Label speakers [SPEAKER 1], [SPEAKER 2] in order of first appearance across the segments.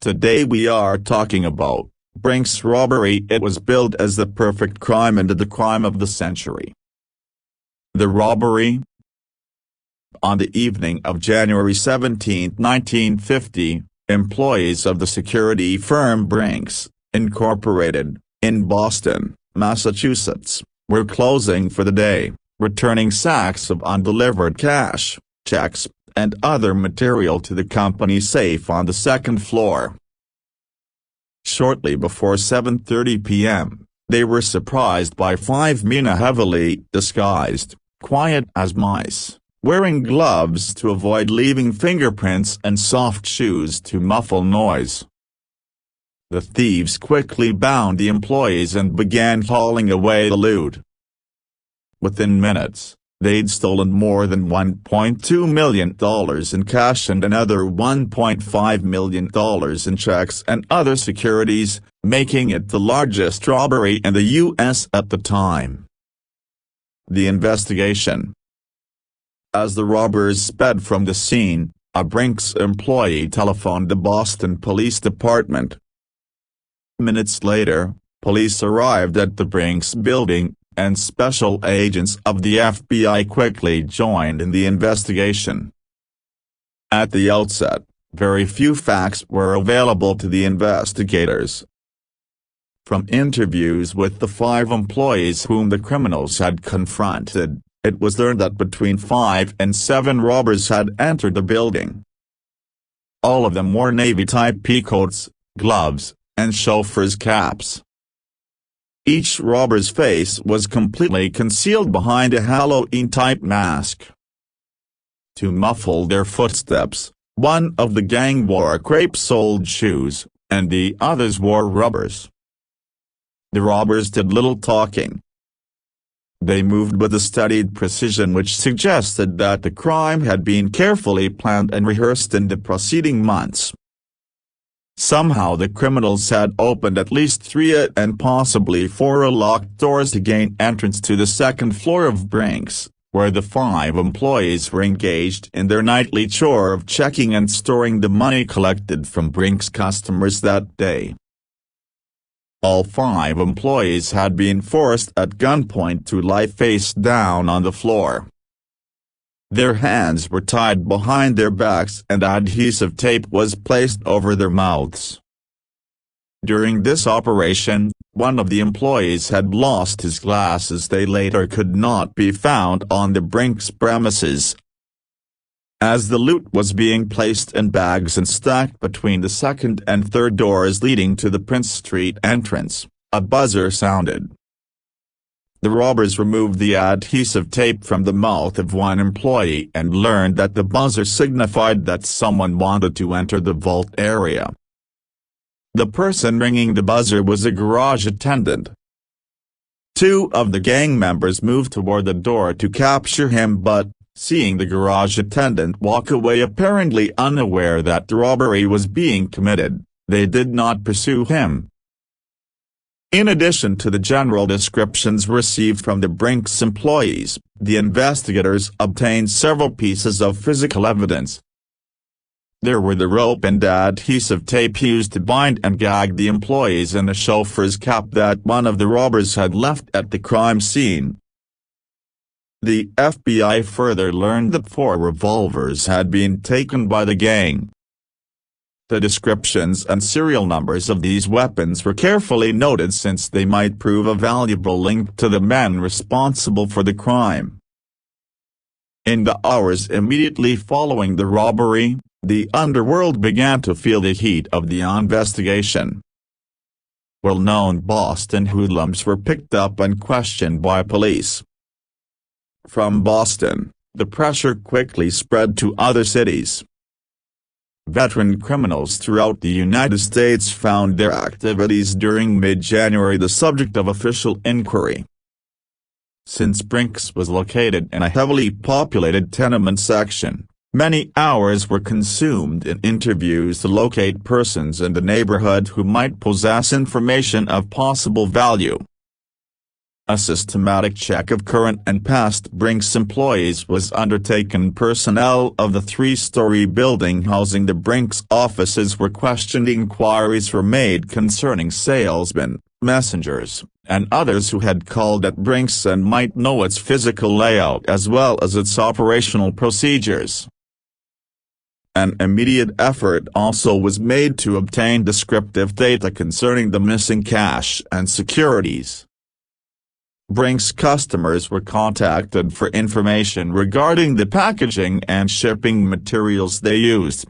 [SPEAKER 1] Today we are talking about Brink's robbery. It was billed as the perfect crime and the crime of the century. The robbery. On the evening of January 17, 1950, employees of the security firm Brinks, Incorporated, in Boston, Massachusetts, were closing for the day, returning sacks of undelivered cash, checks, and other material to the company safe on the second floor. Shortly before 7:30 p.m., they were surprised by 5 men heavily disguised, quiet as mice, wearing gloves to avoid leaving fingerprints and soft shoes to muffle noise. The thieves quickly bound the employees and began hauling away the loot. Within minutes, they'd stolen more than $1.2 million in cash and another $1.5 million in checks and other securities, making it the largest robbery in the U.S. at the time. The investigation. As the robbers sped from the scene, a Brinks employee telephoned the Boston Police Department. Minutes later, police arrived at the Brinks building, and special agents of the FBI quickly joined in the investigation. At the outset, very few facts were available to the investigators. From interviews with the 5 employees whom the criminals had confronted, it was learned that between 5 and 7 robbers had entered the building. All of them wore Navy-type pea coats, gloves, and chauffeurs' caps. Each robber's face was completely concealed behind a Halloween-type mask. To muffle their footsteps, one of the gang wore crepe-soled shoes, and the others wore rubbers. The robbers did little talking. They moved with a studied precision which suggested that the crime had been carefully planned and rehearsed in the preceding months. Somehow the criminals had opened at least 3 and possibly 4 locked doors to gain entrance to the second floor of Brinks, where the 5 employees were engaged in their nightly chore of checking and storing the money collected from Brinks customers that day. All 5 employees had been forced at gunpoint to lie face down on the floor. Their hands were tied behind their backs and adhesive tape was placed over their mouths. During this operation, one of the employees had lost his glasses. They later could not be found on the Brinks premises. As the loot was being placed in bags and stacked between the second and third doors leading to the Prince Street entrance, a buzzer sounded. The robbers removed the adhesive tape from the mouth of one employee and learned that the buzzer signified that someone wanted to enter the vault area. The person ringing the buzzer was a garage attendant. 2 of the gang members moved toward the door to capture him, but, seeing the garage attendant walk away apparently unaware that the robbery was being committed, they did not pursue him. In addition to the general descriptions received from the Brinks employees, the investigators obtained several pieces of physical evidence. There were the rope and adhesive tape used to bind and gag the employees and a chauffeur's cap that one of the robbers had left at the crime scene. The FBI further learned that 4 revolvers had been taken by the gang. The descriptions and serial numbers of these weapons were carefully noted since they might prove a valuable link to the men responsible for the crime. In the hours immediately following the robbery, the underworld began to feel the heat of the investigation. Well-known Boston hoodlums were picked up and questioned by police. From Boston, the pressure quickly spread to other cities. Veteran criminals throughout the United States found their activities during mid-January the subject of official inquiry. Since Brinks was located in a heavily populated tenement section, many hours were consumed in interviews to locate persons in the neighborhood who might possess information of possible value. A systematic check of current and past Brink's employees was undertaken. Personnel of the three-story building housing the Brink's offices were questioned. Inquiries were made concerning salesmen, messengers, and others who had called at Brink's and might know its physical layout as well as its operational procedures. An immediate effort also was made to obtain descriptive data concerning the missing cash and securities. Brink's customers were contacted for information regarding the packaging and shipping materials they used.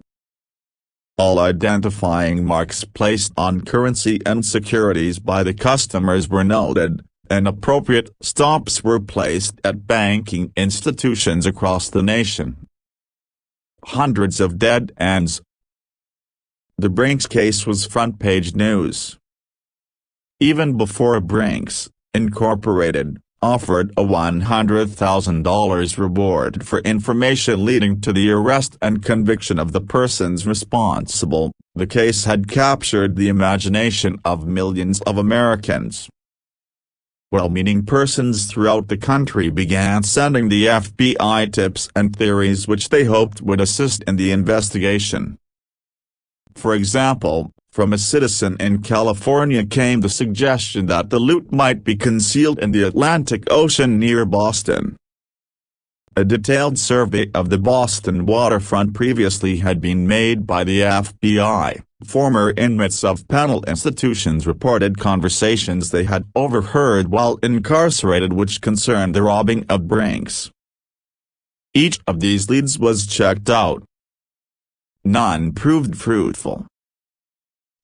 [SPEAKER 1] All identifying marks placed on currency and securities by the customers were noted, and appropriate stops were placed at banking institutions across the nation. Hundreds of dead ends. The Brink's case was front-page news. Even before Brink's Incorporated offered a $100,000 reward for information leading to the arrest and conviction of the persons responsible, the case had captured the imagination of millions of Americans. Well-meaning persons throughout the country began sending the FBI tips and theories which they hoped would assist in the investigation. For example, from a citizen in California came the suggestion that the loot might be concealed in the Atlantic Ocean near Boston. A detailed survey of the Boston waterfront previously had been made by the FBI. Former inmates of penal institutions reported conversations they had overheard while incarcerated which concerned the robbing of Brink's. Each of these leads was checked out. None proved fruitful.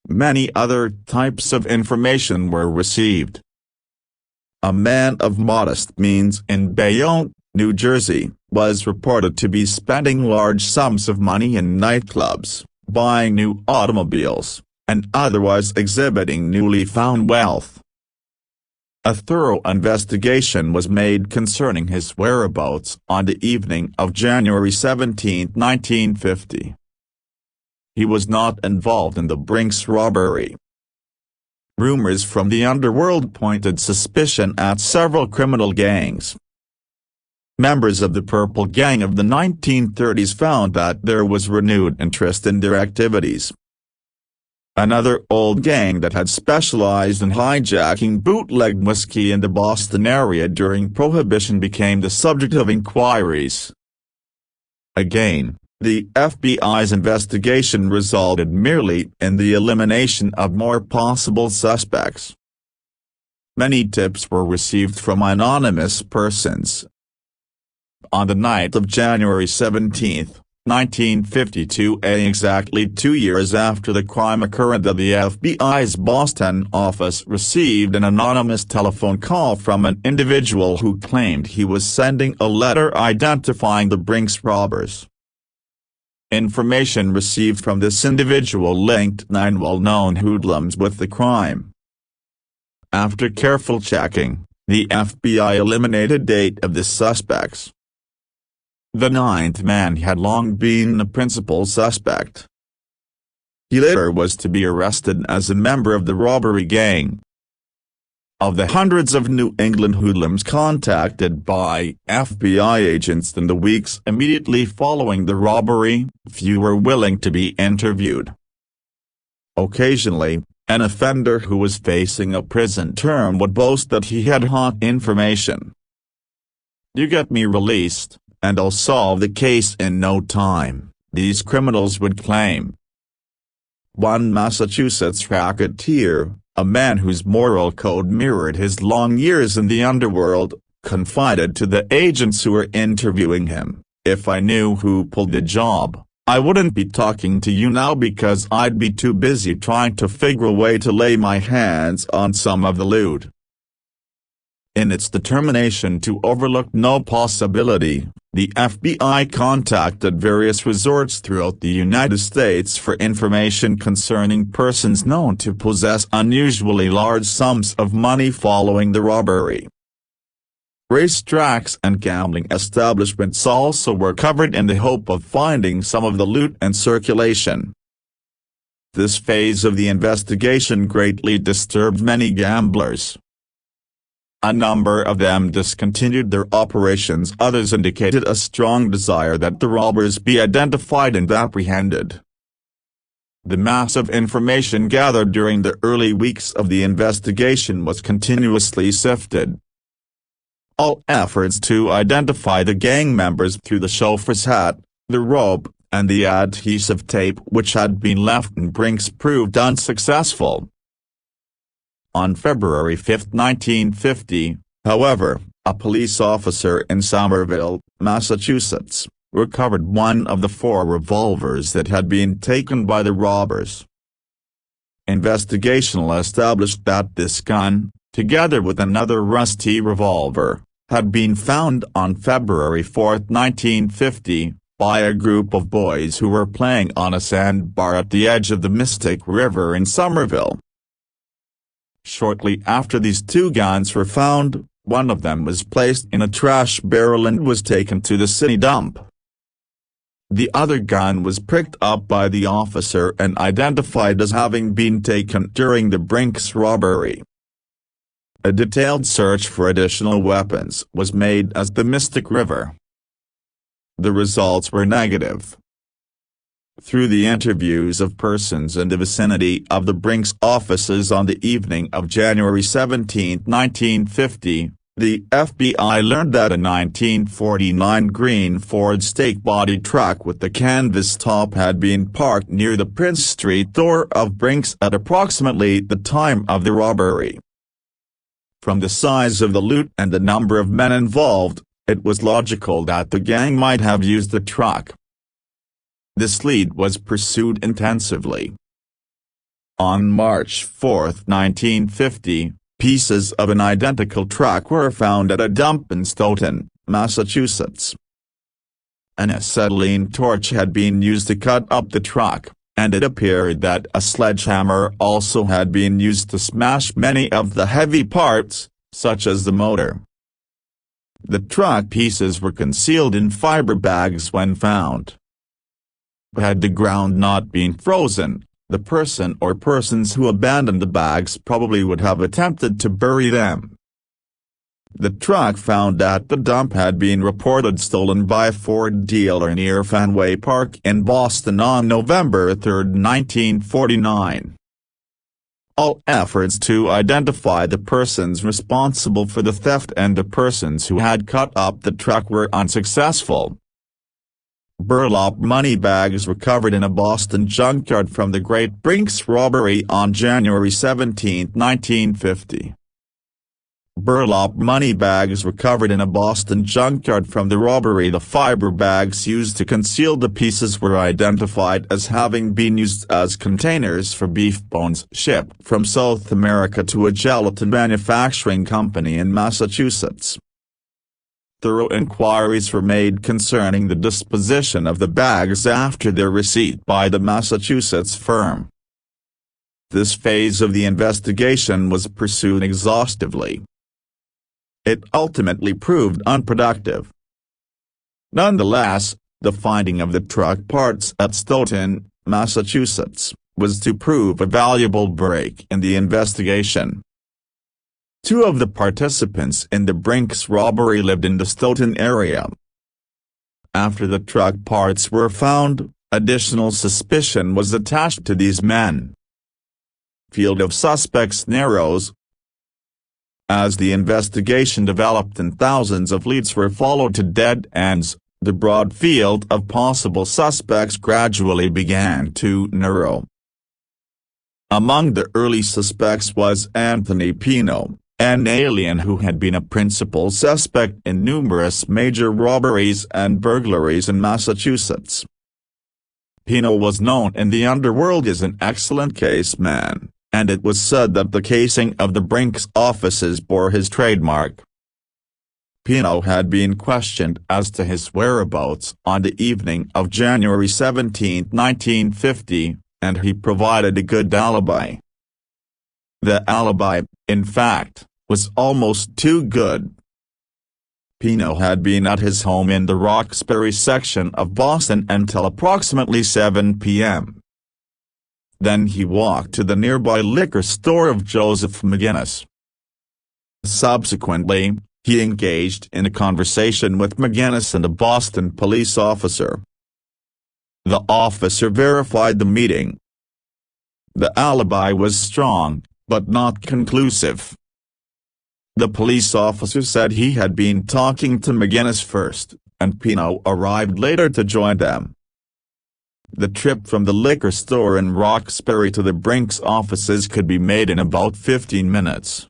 [SPEAKER 1] Many other types of information were received. A man of modest means in Bayonne, New Jersey, was reported to be spending large sums of money in nightclubs, buying new automobiles, and otherwise exhibiting newly found wealth. A thorough investigation was made concerning his whereabouts on the evening of January 17, 1950. He was not involved in the Brink's robbery. Rumors from the underworld pointed suspicion at several criminal gangs. Members of the Purple Gang of the 1930s found that there was renewed interest in their activities. Another old gang that had specialized in hijacking bootleg whiskey in the Boston area during Prohibition became the subject of inquiries. Again, the FBI's investigation resulted merely in the elimination of more possible suspects. Many tips were received from anonymous persons. On the night of January 17, 1952, exactly 2 years after the crime occurred, the FBI's Boston office received an anonymous telephone call from an individual who claimed he was sending a letter identifying the Brink's robbers. Information received from this individual linked 9 well-known hoodlums with the crime. After careful checking, the FBI eliminated 8 of the suspects. The 9th man had long been the principal suspect. He later was to be arrested as a member of the robbery gang. Of the hundreds of New England hoodlums contacted by FBI agents in the weeks immediately following the robbery, few were willing to be interviewed. Occasionally, an offender who was facing a prison term would boast that he had hot information. "You get me released, and I'll solve the case in no time," these criminals would claim. One Massachusetts racketeer, a man whose moral code mirrored his long years in the underworld, confided to the agents who were interviewing him, "If I knew who pulled the job, I wouldn't be talking to you now because I'd be too busy trying to figure a way to lay my hands on some of the loot." In its determination to overlook no possibility, the FBI contacted various resorts throughout the United States for information concerning persons known to possess unusually large sums of money following the robbery. Racetracks and gambling establishments also were covered in the hope of finding some of the loot in circulation. This phase of the investigation greatly disturbed many gamblers. A number of them discontinued their operations. Others indicated a strong desire that the robbers be identified and apprehended. The massive information gathered during the early weeks of the investigation was continuously sifted. All efforts to identify the gang members through the chauffeur's hat, the rope, and the adhesive tape which had been left in Brink's proved unsuccessful. On February 5, 1950, however, a police officer in Somerville, Massachusetts, recovered one of the 4 revolvers that had been taken by the robbers. Investigation established that this gun, together with another rusty revolver, had been found on February 4, 1950, by a group of boys who were playing on a sandbar at the edge of the Mystic River in Somerville. Shortly after these 2 guns were found, one of them was placed in a trash barrel and was taken to the city dump. The other gun was picked up by the officer and identified as having been taken during the Brink's robbery. A detailed search for additional weapons was made at the Mystic River. The results were negative. Through the interviews of persons in the vicinity of the Brink's offices on the evening of January 17, 1950, the FBI learned that a 1949 green Ford stake-body truck with the canvas top had been parked near the Prince Street door of Brink's at approximately the time of the robbery. From the size of the loot and the number of men involved, it was logical that the gang might have used the truck. This lead was pursued intensively. On March 4, 1950, pieces of an identical truck were found at a dump in Stoughton, Massachusetts. An acetylene torch had been used to cut up the truck, and it appeared that a sledgehammer also had been used to smash many of the heavy parts, such as the motor. The truck pieces were concealed in fiber bags when found. Had the ground not been frozen, the person or persons who abandoned the bags probably would have attempted to bury them. The truck found at the dump had been reported stolen by a Ford dealer near Fenway Park in Boston on November 3, 1949. All efforts to identify the persons responsible for the theft and the persons who had cut up the truck were unsuccessful. Burlap money bags recovered in a Boston junkyard from the Great Brink's robbery on January 17, 1950. Burlap money bags recovered in a Boston junkyard from the robbery. The fiber bags used to conceal the pieces were identified as having been used as containers for beef bones shipped from South America to a gelatin manufacturing company in Massachusetts. Thorough inquiries were made concerning the disposition of the bags after their receipt by the Massachusetts firm. This phase of the investigation was pursued exhaustively. It ultimately proved unproductive. Nonetheless, the finding of the truck parts at Stoughton, Massachusetts, was to prove a valuable break in the investigation. 2 of the participants in the Brink's robbery lived in the Stoughton area. After the truck parts were found, additional suspicion was attached to these men. Field of suspects narrows. As the investigation developed and thousands of leads were followed to dead ends, the broad field of possible suspects gradually began to narrow. Among the early suspects was Anthony Pino, an alien who had been a principal suspect in numerous major robberies and burglaries in Massachusetts. Pino was known in the underworld as an excellent case man, and it was said that the casing of the Brink's offices bore his trademark. Pino had been questioned as to his whereabouts on the evening of January 17, 1950, and he provided a good alibi. The alibi, in fact, was almost too good. Pino had been at his home in the Roxbury section of Boston until approximately 7 p.m. Then he walked to the nearby liquor store of Joseph McGinnis. Subsequently, he engaged in a conversation with McGinnis and a Boston police officer. The officer verified the meeting. The alibi was strong, but not conclusive. The police officer said he had been talking to McGinnis first, and Pino arrived later to join them. The trip from the liquor store in Roxbury to the Brink's offices could be made in about 15 minutes.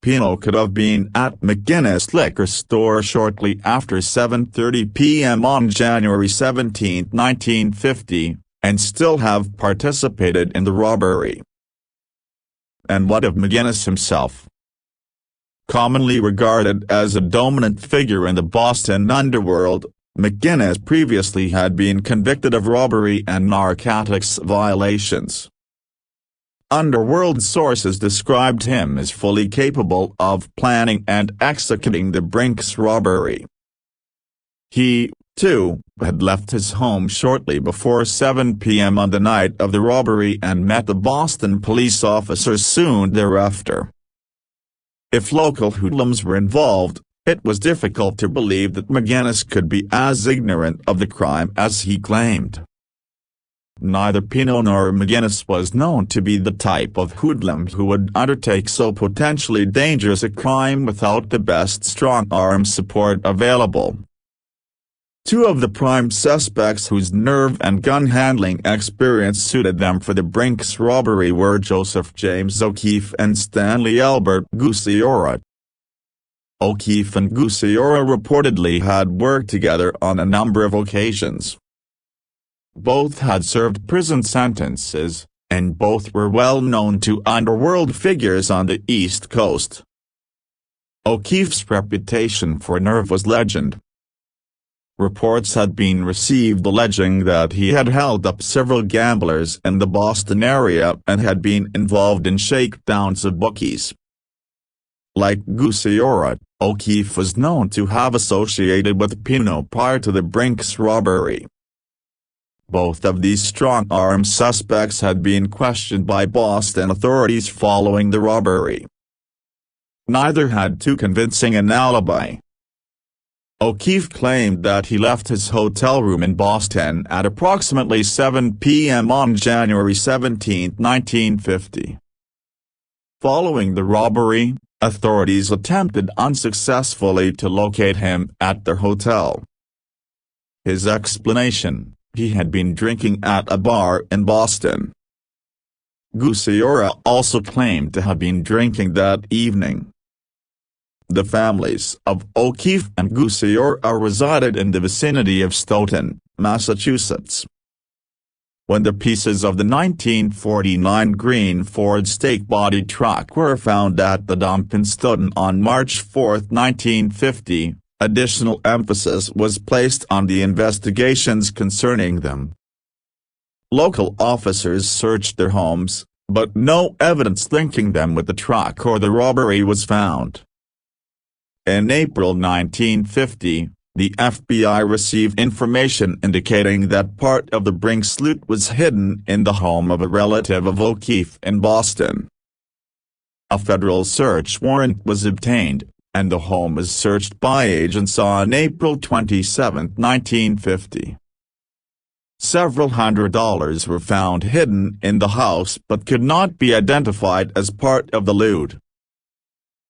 [SPEAKER 1] Pino could have been at McGinnis' liquor store shortly after 7:30 p.m. on January 17, 1950, and still have participated in the robbery. And what of McGinnis himself? Commonly regarded as a dominant figure in the Boston underworld, McGinnis previously had been convicted of robbery and narcotics violations. Underworld sources described him as fully capable of planning and executing the Brink's robbery. He, too, had left his home shortly before 7 p.m. on the night of the robbery and met the Boston police officers soon thereafter. If local hoodlums were involved, it was difficult to believe that McGinnis could be as ignorant of the crime as he claimed. Neither Pino nor McGinnis was known to be the type of hoodlum who would undertake so potentially dangerous a crime without the best strong-arm support available. Two of the prime suspects whose nerve and gun-handling experience suited them for the Brink's robbery were Joseph James O'Keefe and Stanley Albert Gucciora. O'Keefe and Gucciora reportedly had worked together on a number of occasions. Both had served prison sentences, and both were well known to underworld figures on the East Coast. O'Keefe's reputation for nerve was legend. Reports had been received alleging that he had held up several gamblers in the Boston area and had been involved in shakedowns of bookies. Like Gucciora, O'Keefe was known to have associated with Pino prior to the Brink's robbery. Both of these strong-arm suspects had been questioned by Boston authorities following the robbery. Neither had too convincing an alibi. O'Keefe claimed that he left his hotel room in Boston at approximately 7 p.m. on January 17, 1950. Following the robbery, authorities attempted unsuccessfully to locate him at their hotel. His explanation: he had been drinking at a bar in Boston. Gucciora also claimed to have been drinking that evening. The families of O'Keefe and Gucciora resided in the vicinity of Stoughton, Massachusetts. When the pieces of the 1949 green Ford stake-body truck were found at the dump in Stoughton on March 4, 1950, additional emphasis was placed on the investigations concerning them. Local officers searched their homes, but no evidence linking them with the truck or the robbery was found. In April 1950, the FBI received information indicating that part of the Brink's loot was hidden in the home of a relative of O'Keefe in Boston. A federal search warrant was obtained, and the home was searched by agents on April 27, 1950. Several $100s were found hidden in the house but could not be identified as part of the loot.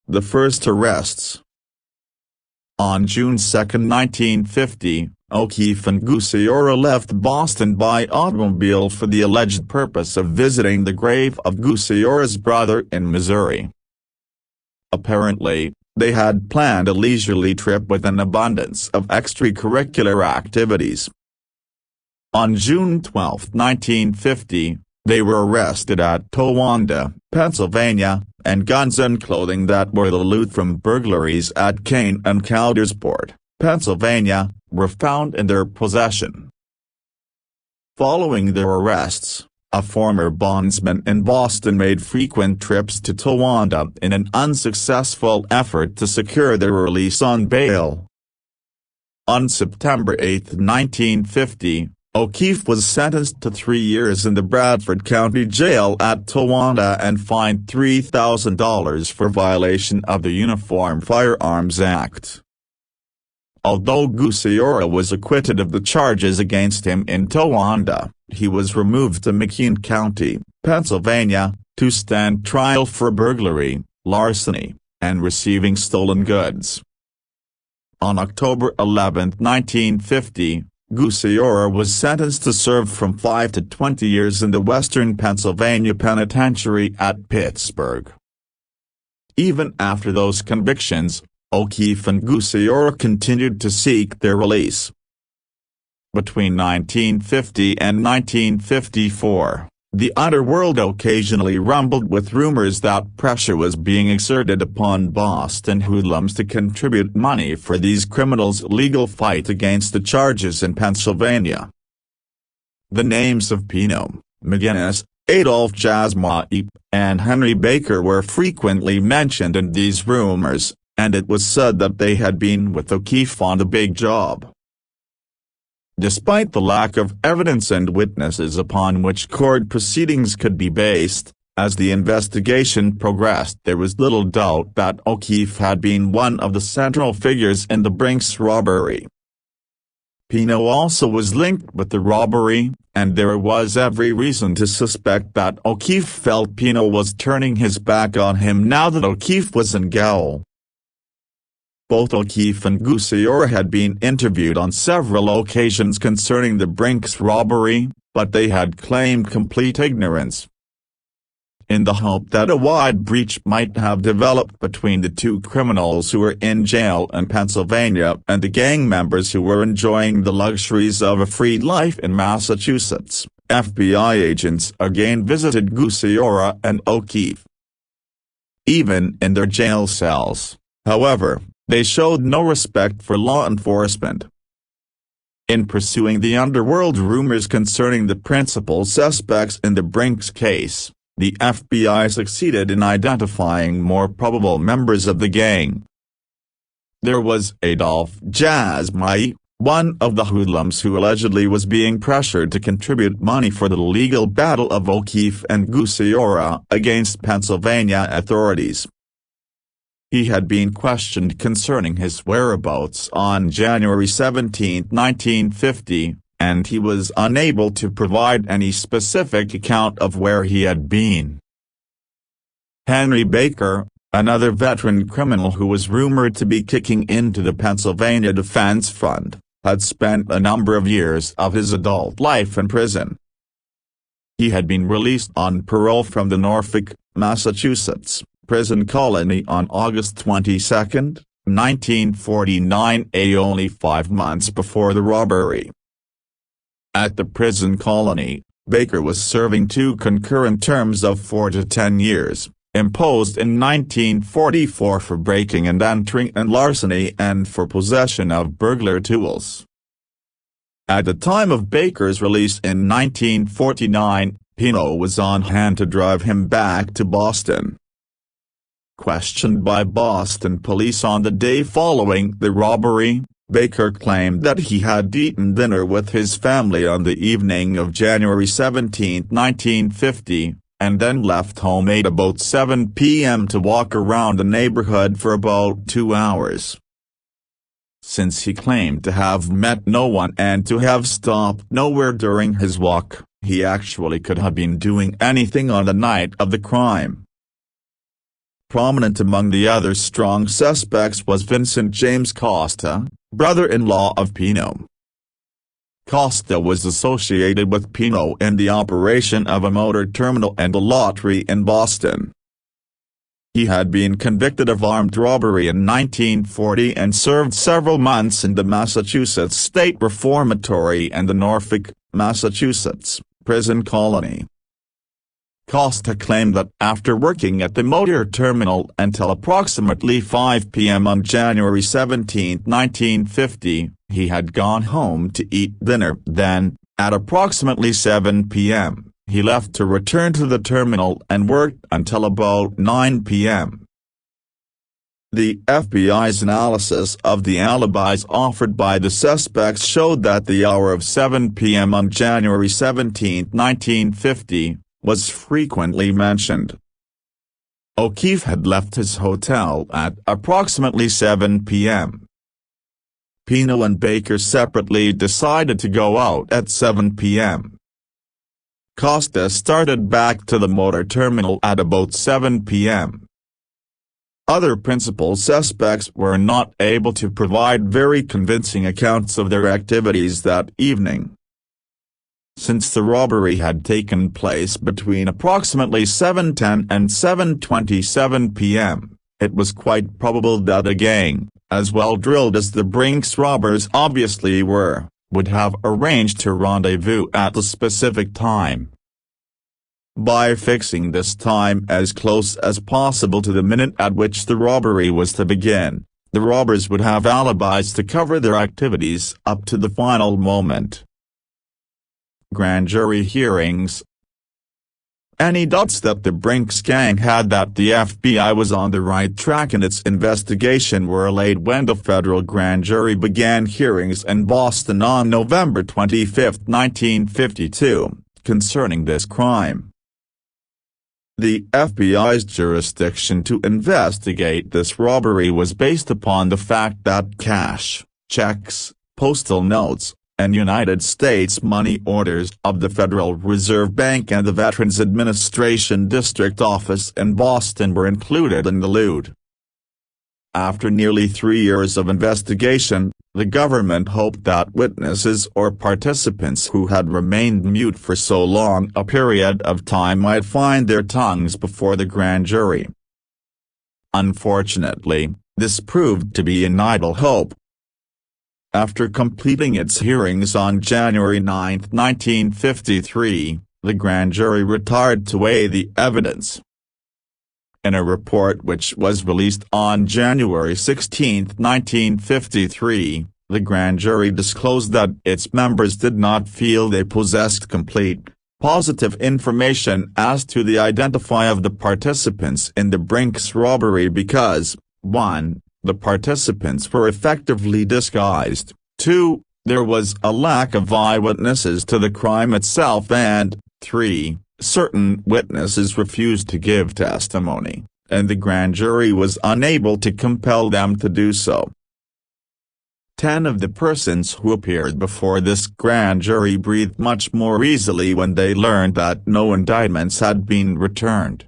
[SPEAKER 1] The first arrests. On June 2, 1950, O'Keefe and Gucciora left Boston by automobile for the alleged purpose of visiting the grave of Gucciora's brother in Missouri. Apparently, they had planned a leisurely trip with an abundance of extracurricular activities. On June 12, 1950, they were arrested at Towanda, Pennsylvania, and guns and clothing that were the loot from burglaries at Kane and Caldersport, Pennsylvania, were found in their possession. Following their arrests, a former bondsman in Boston made frequent trips to Towanda in an unsuccessful effort to secure their release on bail. On September 8, 1950, O'Keefe was sentenced to 3 years in the Bradford County Jail at Towanda and fined $3,000 for violation of the Uniform Firearms Act. Although Gusiora was acquitted of the charges against him in Towanda, he was removed to McKean County, Pennsylvania, to stand trial for burglary, larceny, and receiving stolen goods. On October 11, 1950, Gusiora was sentenced to serve from 5 to 20 years in the Western Pennsylvania Penitentiary at Pittsburgh. Even after those convictions, O'Keefe and Gusiora continued to seek their release. Between 1950 and 1954, the underworld occasionally rumbled with rumors that pressure was being exerted upon Boston hoodlums to contribute money for these criminals' legal fight against the charges in Pennsylvania. The names of Pino, McGinnis, Adolph Jasmine, and Henry Baker were frequently mentioned in these rumors, and it was said that they had been with O'Keefe on the big job. Despite the lack of evidence and witnesses upon which court proceedings could be based, as the investigation progressed there was little doubt that O'Keefe had been one of the central figures in the Brink's robbery. Pino also was linked with the robbery, and there was every reason to suspect that O'Keefe felt Pino was turning his back on him now that O'Keefe was in gaol. Both O'Keefe and Gusiora had been interviewed on several occasions concerning the Brink's robbery, but they had claimed complete ignorance. In the hope that a wide breach might have developed between the two criminals who were in jail in Pennsylvania and the gang members who were enjoying the luxuries of a free life in Massachusetts, FBI agents again visited Gusiora and O'Keefe. Even in their jail cells, however, they showed no respect for law enforcement. In pursuing the underworld rumors concerning the principal suspects in the Brink's case, the FBI succeeded in identifying more probable members of the gang. There was Adolph Jasmine, one of the hoodlums who allegedly was being pressured to contribute money for the legal battle of O'Keefe and Gusiora against Pennsylvania authorities. He had been questioned concerning his whereabouts on January 17, 1950, and he was unable to provide any specific account of where he had been. Henry Baker, another veteran criminal who was rumored to be kicking into the Pennsylvania Defense Fund, had spent a number of years of his adult life in prison. He had been released on parole from the Norfolk, Massachusetts, prison colony on August 22, 1949, only 5 months before the robbery. At the prison colony, Baker was serving 2 concurrent terms of 4 to 10 years, imposed in 1944 for breaking and entering and larceny and for possession of burglar tools. At the time of Baker's release in 1949, Pino was on hand to drive him back to Boston. Questioned by Boston police on the day following the robbery, Baker claimed that he had eaten dinner with his family on the evening of January 17, 1950, and then left home at about 7 p.m. to walk around the neighborhood for about 2 hours. Since he claimed to have met no one and to have stopped nowhere during his walk, he actually could have been doing anything on the night of the crime. Prominent among the other strong suspects was Vincent James Costa, brother-in-law of Pino. Costa was associated with Pino in the operation of a motor terminal and a lottery in Boston. He had been convicted of armed robbery in 1940 and served several months in the Massachusetts State Reformatory and the Norfolk, Massachusetts, prison colony. Costa claimed that after working at the motor terminal until approximately 5 p.m. on January 17, 1950, he had gone home to eat dinner. Then, at approximately 7 p.m., he left to return to the terminal and worked until about 9 p.m. The FBI's analysis of the alibis offered by the suspects showed that the hour of 7 p.m. on January 17, 1950, was frequently mentioned. O'Keefe had left his hotel at approximately 7 p.m. Pino and Baker separately decided to go out at 7 p.m. Costa started back to the motor terminal at about 7 p.m. Other principal suspects were not able to provide very convincing accounts of their activities that evening. Since the robbery had taken place between approximately 7:10 and 7:27 p.m., it was quite probable that a gang, as well drilled as the Brink's robbers obviously were, would have arranged to rendezvous at a specific time. By fixing this time as close as possible to the minute at which the robbery was to begin, the robbers would have alibis to cover their activities up to the final moment. Grand jury hearings. Any doubts that the Brink's gang had that the FBI was on the right track in its investigation were allayed when the federal grand jury began hearings in Boston on November 25, 1952, concerning this crime. The FBI's jurisdiction to investigate this robbery was based upon the fact that cash, checks, postal notes, and United States money orders of the Federal Reserve Bank and the Veterans Administration District Office in Boston were included in the loot. After nearly 3 years of investigation, the government hoped that witnesses or participants who had remained mute for so long a period of time might find their tongues before the grand jury. Unfortunately, this proved to be an idle hope. After completing its hearings on January 9, 1953, the grand jury retired to weigh the evidence. In a report which was released on January 16, 1953, the grand jury disclosed that its members did not feel they possessed complete, positive information as to the identity of the participants in the Brink's robbery because, 1. The participants were effectively disguised, 2. There was a lack of eyewitnesses to the crime itself and, 3. Certain witnesses refused to give testimony, and the grand jury was unable to compel them to do so. 10 of the persons who appeared before this grand jury breathed much more easily when they learned that no indictments had been returned.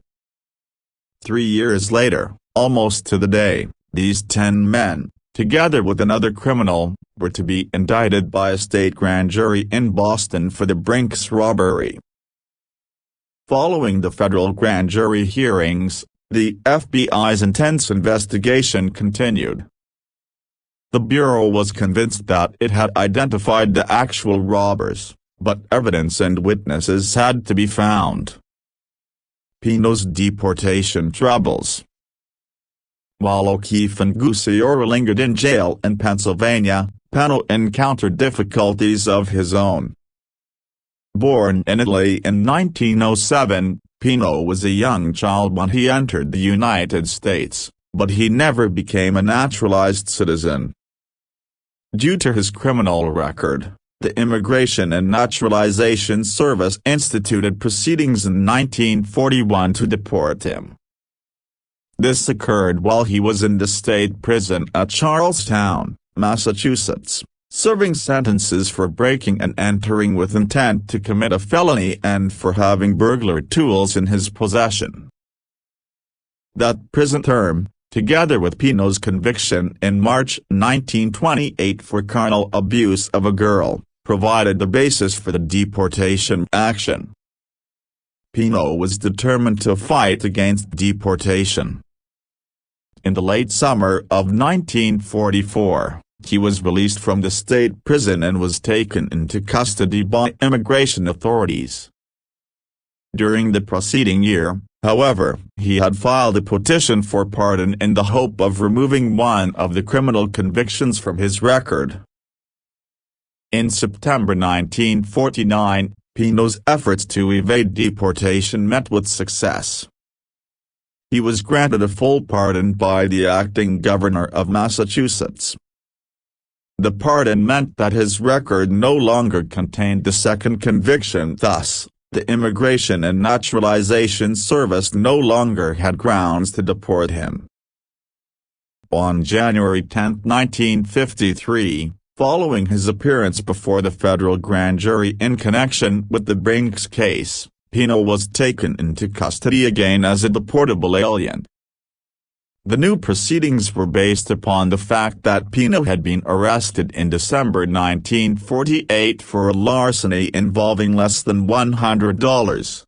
[SPEAKER 1] 3 years later, almost to the day, these 10 men, together with another criminal, were to be indicted by a state grand jury in Boston for the Brink's robbery. Following the federal grand jury hearings, the FBI's intense investigation continued. The Bureau was convinced that it had identified the actual robbers, but evidence and witnesses had to be found. Pino's deportation troubles. While O'Keefe and Gucciora lingered in jail in Pennsylvania, Pino encountered difficulties of his own. Born in Italy in 1907, Pino was a young child when he entered the United States, but he never became a naturalized citizen. Due to his criminal record, the Immigration and Naturalization Service instituted proceedings in 1941 to deport him. This occurred while he was in the state prison at Charlestown, Massachusetts, serving sentences for breaking and entering with intent to commit a felony and for having burglar tools in his possession. That prison term, together with Pino's conviction in March 1928 for carnal abuse of a girl, provided the basis for the deportation action. Pino was determined to fight against deportation. In the late summer of 1944, he was released from the state prison and was taken into custody by immigration authorities. During the preceding year, however, he had filed a petition for pardon in the hope of removing one of the criminal convictions from his record. In September 1949, Pino's efforts to evade deportation met with success. he was granted a full pardon by the acting governor of Massachusetts. The pardon meant that his record no longer contained the second conviction. Thus, the Immigration and Naturalization Service no longer had grounds to deport him. On January 10, 1953, following his appearance before the federal grand jury in connection with the Brink's case, Pino was taken into custody again as a deportable alien. The new proceedings were based upon the fact that Pino had been arrested in December 1948 for a larceny involving less than $100.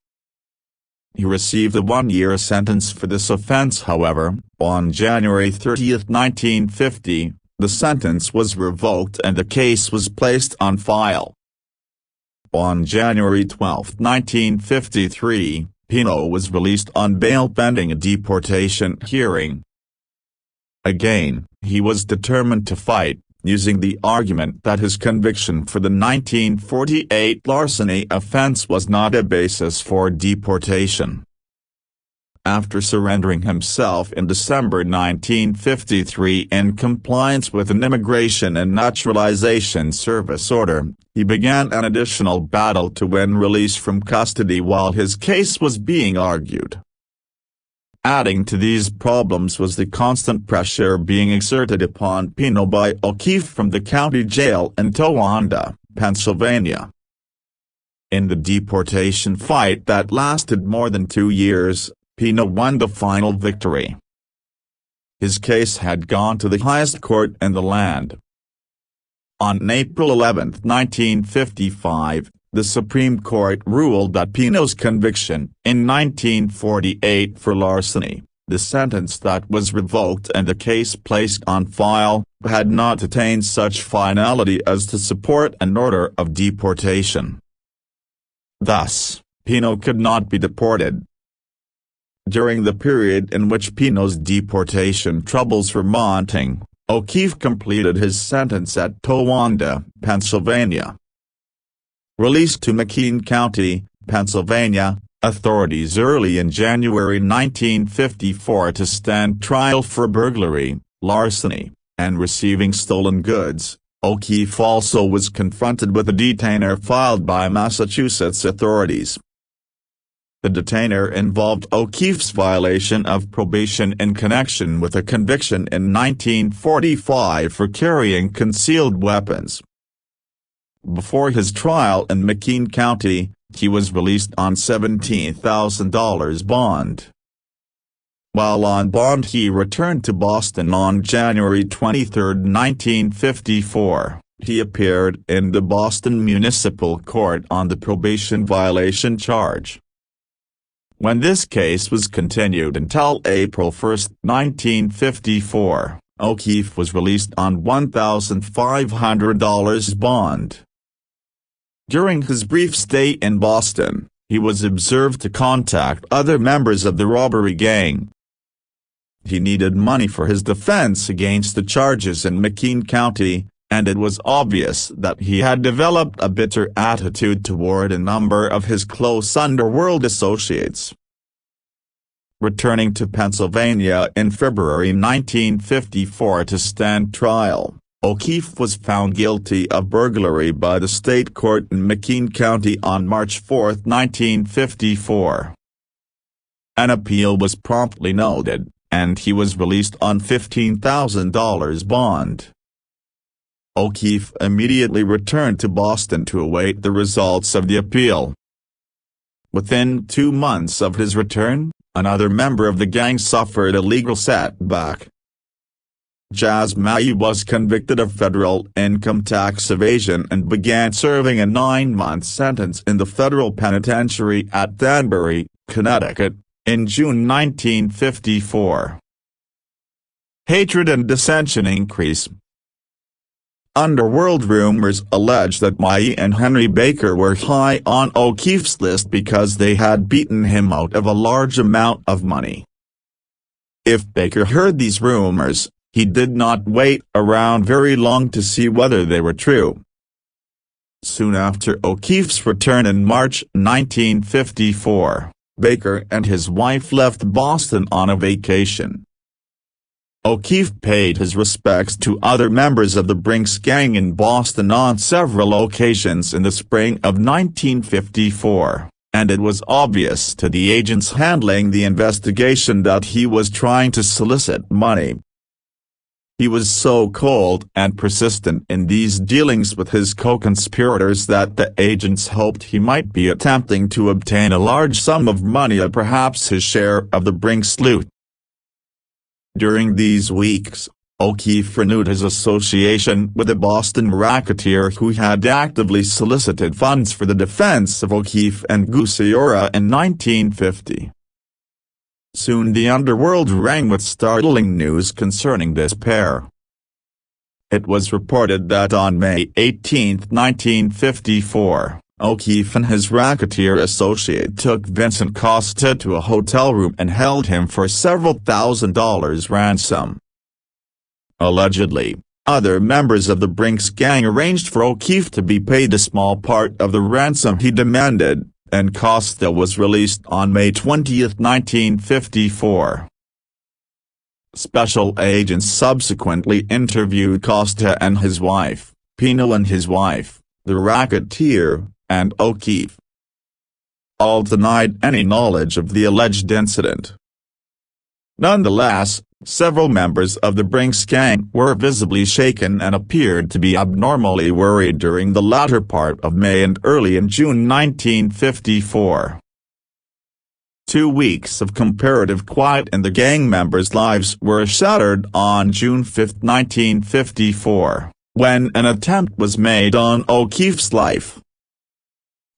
[SPEAKER 1] He received a one-year sentence for this offense. However, on January 30, 1950, the sentence was revoked and the case was placed on file. On January 12, 1953, Pino was released on bail pending a deportation hearing. Again, he was determined to fight, using the argument that his conviction for the 1948 larceny offense was not a basis for deportation. After surrendering himself in December 1953 in compliance with an Immigration and Naturalization Service order, he began an additional battle to win release from custody while his case was being argued. Adding to these problems was the constant pressure being exerted upon Pino by O'Keefe from the county jail in Towanda, Pennsylvania. In the deportation fight that lasted more than 2 years, Pino won the final victory. His case had gone to the highest court in the land. On April 11, 1955, the Supreme Court ruled that Pino's conviction in 1948 for larceny, the sentence that was revoked and the case placed on file, had not attained such finality as to support an order of deportation. Thus, Pino could not be deported. During the period in which Pino's deportation troubles were mounting, O'Keefe completed his sentence at Towanda, Pennsylvania. Released to McKean County, Pennsylvania, authorities early in January 1954 to stand trial for burglary, larceny, and receiving stolen goods, O'Keefe also was confronted with a detainer filed by Massachusetts authorities. The detainer involved O'Keefe's violation of probation in connection with a conviction in 1945 for carrying concealed weapons. Before his trial in McKean County, he was released on $17,000 bond. While on bond he returned to Boston on January 23, 1954. He appeared in the Boston Municipal Court on the probation violation charge. When this case was continued until April 1, 1954, O'Keefe was released on $1,500 bond. During his brief stay in Boston, he was observed to contact other members of the robbery gang. He needed money for his defense against the charges in McKean County, and it was obvious that he had developed a bitter attitude toward a number of his close underworld associates. Returning to Pennsylvania in February 1954 to stand trial, O'Keefe was found guilty of burglary by the state court in McKean County on March 4, 1954. An appeal was promptly noted, and he was released on $15,000 bond. O'Keefe immediately returned to Boston to await the results of the appeal. Within 2 months of his return, another member of the gang suffered a legal setback. Jas Mailloux was convicted of federal income tax evasion and began serving a 9-month sentence in the federal penitentiary at Danbury, Connecticut, in June 1954. Hatred and dissension increase. Underworld rumors allege that Mailloux and Henry Baker were high on O'Keefe's list because they had beaten him out of a large amount of money. If Baker heard these rumors, he did not wait around very long to see whether they were true. Soon after O'Keefe's return in March 1954, Baker and his wife left Boston on a vacation. O'Keefe paid his respects to other members of the Brink's gang in Boston on several occasions in the spring of 1954, and it was obvious to the agents handling the investigation that he was trying to solicit money. He was so cold and persistent in these dealings with his co-conspirators that the agents hoped he might be attempting to obtain a large sum of money or perhaps his share of the Brink's loot. During these weeks, O'Keefe renewed his association with a Boston racketeer who had actively solicited funds for the defense of O'Keefe and Gusiora in 1950. Soon the underworld rang with startling news concerning this pair. It was reported that on May 18, 1954, O'Keefe and his racketeer associate took Vincent Costa to a hotel room and held him for several $1,000s ransom. Allegedly, other members of the Brink's gang arranged for O'Keefe to be paid a small part of the ransom he demanded, and Costa was released on May 20, 1954. Special agents subsequently interviewed Costa and his wife, Pino and his wife, the racketeer, and O'Keefe. All denied any knowledge of the alleged incident. Nonetheless, several members of the Brink's gang were visibly shaken and appeared to be abnormally worried during the latter part of May and early in June 1954. 2 weeks of comparative quiet in the gang members' lives were shattered on June 5, 1954, when an attempt was made on O'Keefe's life.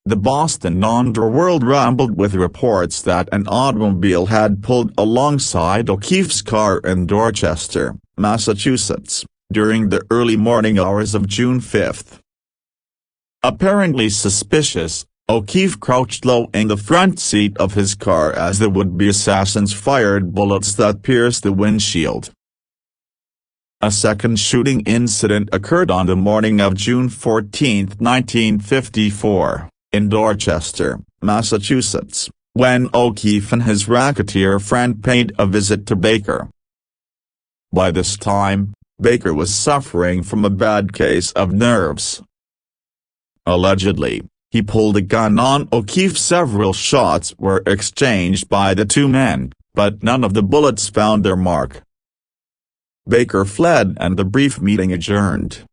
[SPEAKER 1] The Boston underworld rumbled with reports that an automobile had pulled alongside O'Keefe's car in Dorchester, Massachusetts, during the early morning hours of June 5. Apparently suspicious, O'Keefe crouched low in the front seat of his car as the would-be assassins fired bullets that pierced the windshield. A second shooting incident occurred on the morning of June 14, 1954. In Dorchester, Massachusetts, when O'Keefe and his racketeer friend paid a visit to Baker. By this time, Baker was suffering from a bad case of nerves. Allegedly, he pulled a gun on O'Keefe. Several shots were exchanged by the two men, but none of the bullets found their mark. Baker fled and the brief meeting adjourned.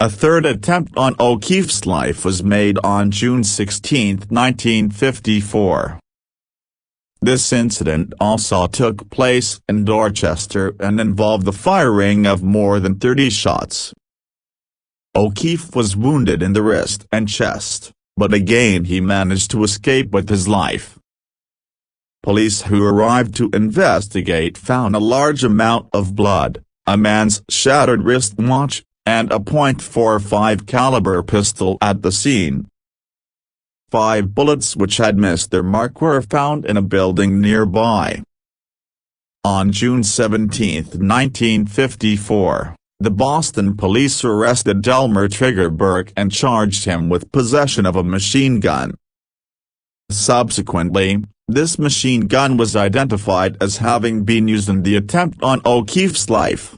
[SPEAKER 1] A third attempt on O'Keefe's life was made on June 16, 1954. This incident also took place in Dorchester and involved the firing of more than 30 shots. O'Keefe was wounded in the wrist and chest, but again he managed to escape with his life. Police who arrived to investigate found a large amount of blood, a man's shattered wristwatch, and a .45 caliber pistol at the scene. 5 bullets which had missed their mark were found in a building nearby. On June 17, 1954, the Boston police arrested Delmer Trigger Burke and charged him with possession of a machine gun. Subsequently, this machine gun was identified as having been used in the attempt on O'Keefe's life.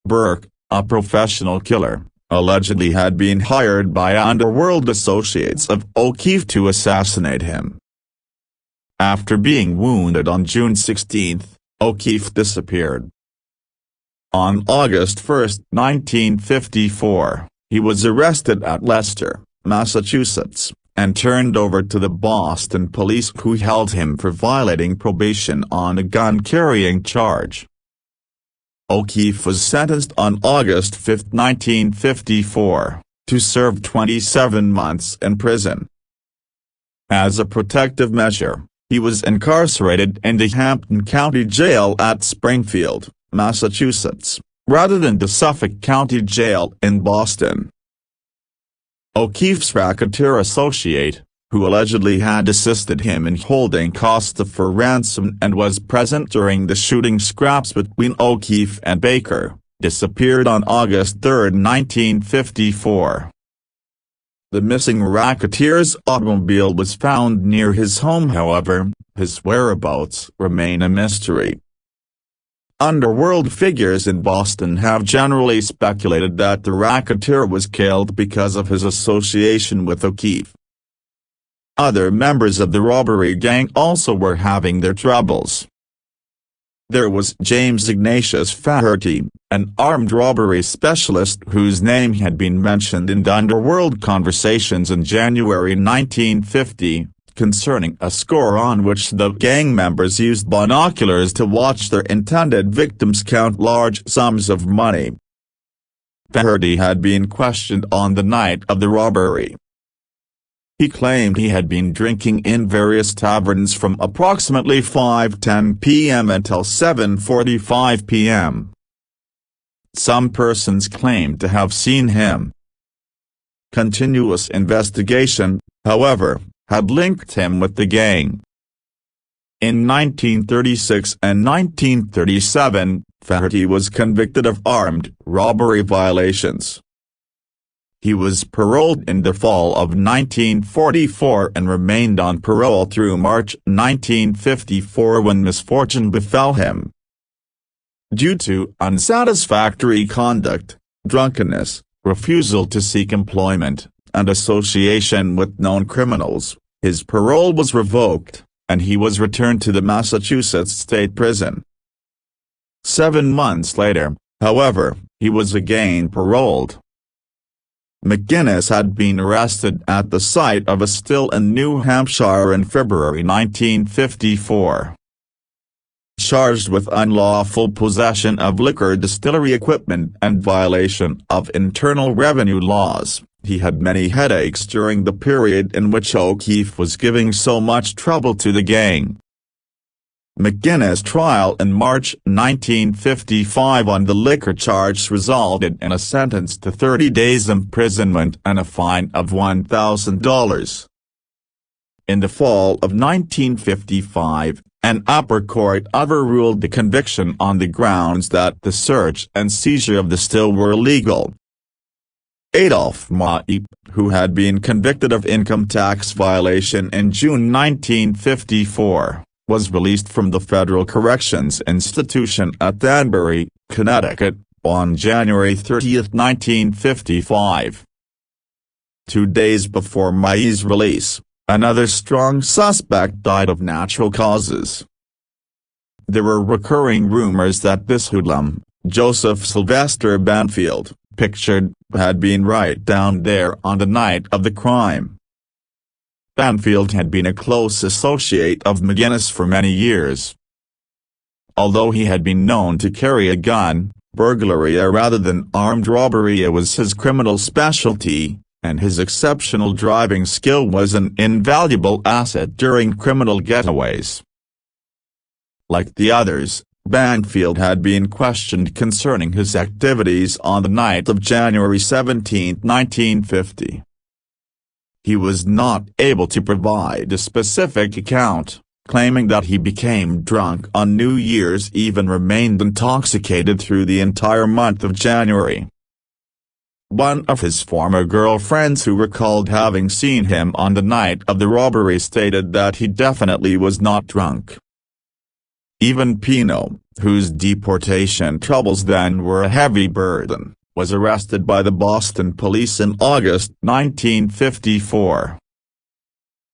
[SPEAKER 1] Burke, a professional killer, allegedly had been hired by underworld associates of O'Keefe to assassinate him. After being wounded on June 16, O'Keefe disappeared. On August 1, 1954, he was arrested at Leicester, Massachusetts, and turned over to the Boston police who held him for violating probation on a gun-carrying charge. O'Keefe was sentenced on August 5, 1954, to serve 27 months in prison. As a protective measure, he was incarcerated in the Hampton County Jail at Springfield, Massachusetts, rather than the Suffolk County Jail in Boston. O'Keefe's racketeer associate, who allegedly had assisted him in holding Costa for ransom and was present during the shooting scraps between O'Keefe and Baker, disappeared on August 3, 1954. The missing racketeer's automobile was found near his home. However, his whereabouts remain a mystery. Underworld figures in Boston have generally speculated that the racketeer was killed because of his association with O'Keefe. Other members of the robbery gang also were having their troubles. There was James Ignatius Faherty, an armed robbery specialist whose name had been mentioned in the underworld conversations in January 1950, concerning a score on which the gang members used binoculars to watch their intended victims count large sums of money. Faherty had been questioned on the night of the robbery. He claimed he had been drinking in various taverns from approximately 5:10 p.m. until 7:45 p.m. Some persons claimed to have seen him. Continuous investigation, however, had linked him with the gang. In 1936 and 1937, Faherty was convicted of armed robbery violations. He was paroled in the fall of 1944 and remained on parole through March 1954 when misfortune befell him. Due to unsatisfactory conduct, drunkenness, refusal to seek employment, and association with known criminals, his parole was revoked, and he was returned to the Massachusetts State Prison. 7 months later, however, he was again paroled. McGinnis had been arrested at the site of a still in New Hampshire in February 1954. Charged with unlawful possession of liquor distillery equipment and violation of internal revenue laws, he had many headaches during the period in which O'Keefe was giving so much trouble to the gang. McGinnis' trial in March 1955 on the liquor charge resulted in a sentence to 30 days imprisonment and a fine of $1,000. In the fall of 1955, an upper court overruled the conviction on the grounds that the search and seizure of the still were illegal. Adolph Maip, who had been convicted of income tax violation in June 1954, was released from the Federal Corrections Institution at Danbury, Connecticut, on January 30, 1955. 2 days before Maip's release, another strong suspect died of natural causes. There were recurring rumors that this hoodlum, Joseph Sylvester Banfield, pictured, had been right down there on the night of the crime. Banfield had been a close associate of McGinnis for many years. Although he had been known to carry a gun, burglary rather than armed robbery was his criminal specialty, and his exceptional driving skill was an invaluable asset during criminal getaways. Like the others, Banfield had been questioned concerning his activities on the night of January 17, 1950. He was not able to provide a specific account, claiming that he became drunk on New Year's Eve and remained intoxicated through the entire month of January. One of his former girlfriends who recalled having seen him on the night of the robbery stated that he definitely was not drunk. Even Pino, whose deportation troubles then were a heavy burden, was arrested by the Boston police in August 1954.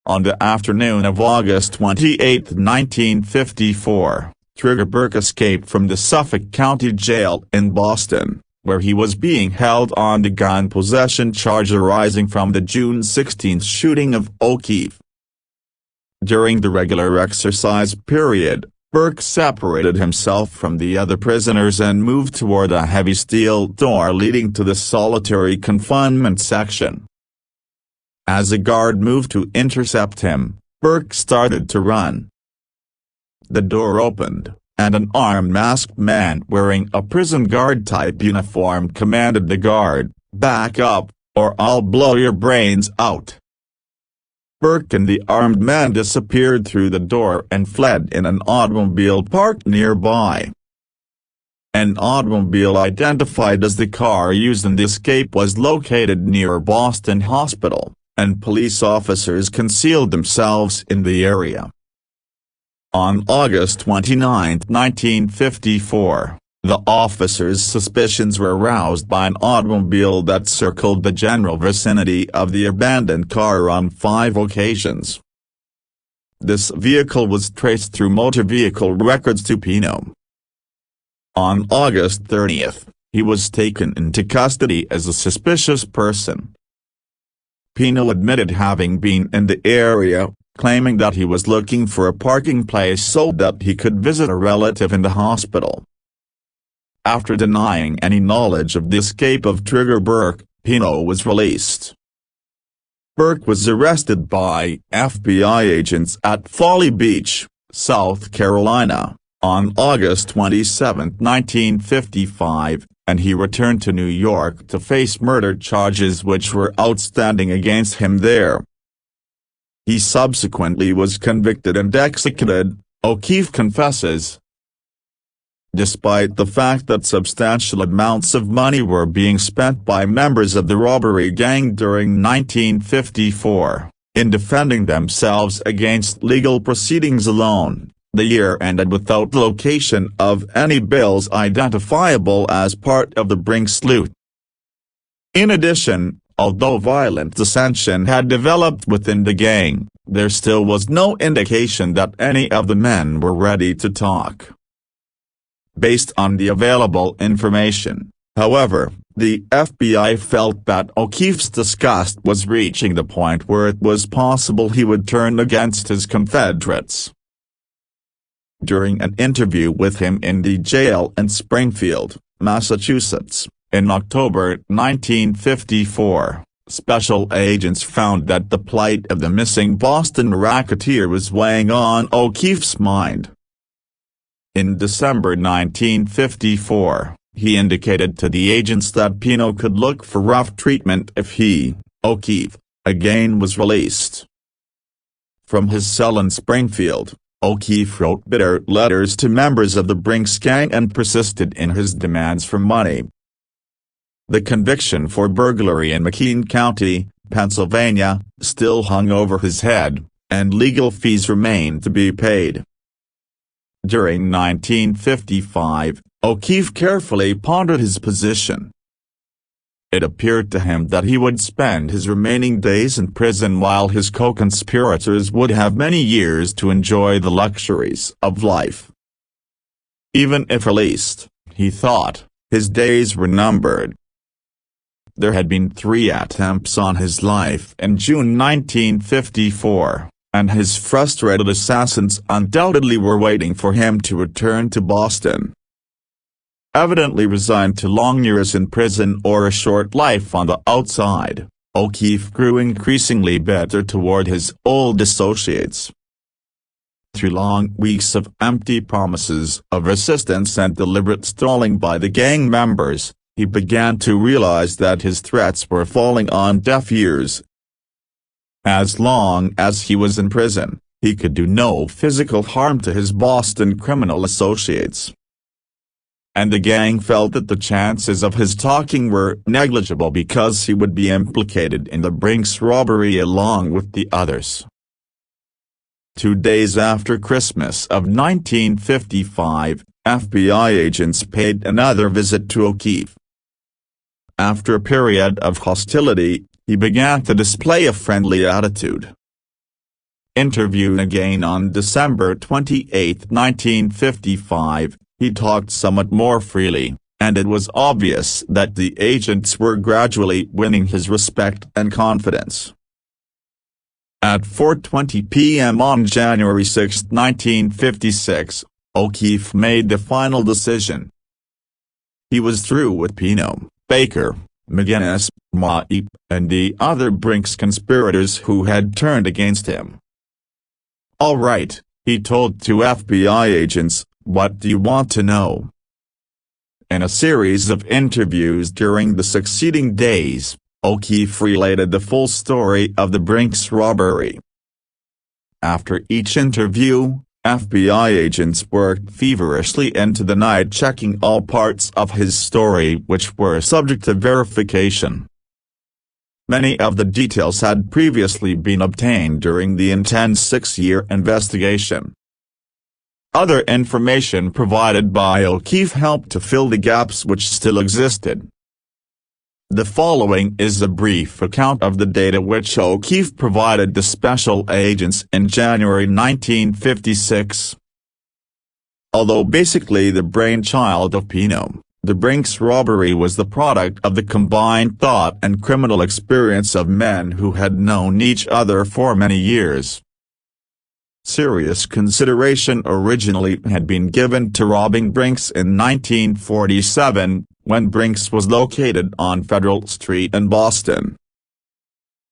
[SPEAKER 1] On the afternoon of August 28, 1954, Trigger Burke escaped from the Suffolk County Jail in Boston, where he was being held on the gun possession charge arising from the June 16 shooting of O'Keefe. During the regular exercise period, Burke separated himself from the other prisoners and moved toward a heavy steel door leading to the solitary confinement section. As a guard moved to intercept him, Burke started to run. The door opened, and an armed masked man wearing a prison guard-type uniform commanded the guard, "Back up, or I'll blow your brains out." Burke and the armed man disappeared through the door and fled in an automobile parked nearby. An automobile identified as the car used in the escape was located near Boston Hospital, and police officers concealed themselves in the area. On August 29, 1954, the officers' suspicions were aroused by an automobile that circled the general vicinity of the abandoned car on 5 occasions. This vehicle was traced through motor vehicle records to Pino. On August 30, he was taken into custody as a suspicious person. Pino admitted having been in the area, claiming that he was looking for a parking place so that he could visit a relative in the hospital. After denying any knowledge of the escape of Trigger Burke, Pino was released. Burke was arrested by FBI agents at Folly Beach, South Carolina, on August 27, 1955, and he returned to New York to face murder charges which were outstanding against him there. He subsequently was convicted and executed, O'Keefe confesses. Despite the fact that substantial amounts of money were being spent by members of the robbery gang during 1954, in defending themselves against legal proceedings alone, the year ended without location of any bills identifiable as part of the Brink loot. In addition, although violent dissension had developed within the gang, there still was no indication that any of the men were ready to talk. Based on the available information, however, the FBI felt that O'Keefe's disgust was reaching the point where it was possible he would turn against his Confederates. During an interview with him in the jail in Springfield, Massachusetts, in October 1954, special agents found that the plight of the missing Boston racketeer was weighing on O'Keefe's mind. In December 1954, he indicated to the agents that Pino could look for rough treatment if he, O'Keefe, again was released. From his cell in Springfield, O'Keefe wrote bitter letters to members of the Brink gang and persisted in his demands for money. The conviction for burglary in McKean County, Pennsylvania, still hung over his head, and legal fees remained to be paid. During 1955, O'Keefe carefully pondered his position. It appeared to him that he would spend his remaining days in prison while his co-conspirators would have many years to enjoy the luxuries of life. Even if released, he thought, his days were numbered. There had been 3 attempts on his life in June 1954, and his frustrated assassins undoubtedly were waiting for him to return to Boston. Evidently resigned to long years in prison or a short life on the outside, O'Keefe grew increasingly bitter toward his old associates. Through long weeks of empty promises of resistance and deliberate stalling by the gang members, he began to realize that his threats were falling on deaf ears. As long as he was in prison, he could do no physical harm to his Boston criminal associates. And the gang felt that the chances of his talking were negligible because he would be implicated in the Brink's robbery along with the others. 2 days after Christmas of 1955, FBI agents paid another visit to O'Keefe. After a period of hostility, he began to display a friendly attitude. Interviewed again on December 28, 1955, he talked somewhat more freely, and it was obvious that the agents were gradually winning his respect and confidence. At 4:20 p.m. on January 6, 1956, O'Keefe made the final decision. He was through with Pino, Baker, McGinnis, Maip, and the other Brink's conspirators who had turned against him. "All right," he told 2 FBI agents, "what do you want to know?" In a series of interviews during the succeeding days, O'Keefe related the full story of the Brink's robbery. After each interview, FBI agents worked feverishly into the night checking all parts of his story which were subject to verification. Many of the details had previously been obtained during the intense 6-year investigation. Other information provided by O'Keefe helped to fill the gaps which still existed. The following is a brief account of the data which O'Keefe provided the special agents in January 1956. Although basically the brainchild of Pino, the Brink's robbery was the product of the combined thought and criminal experience of men who had known each other for many years. Serious consideration originally had been given to robbing Brink's in 1947, when Brink's was located on Federal Street in Boston.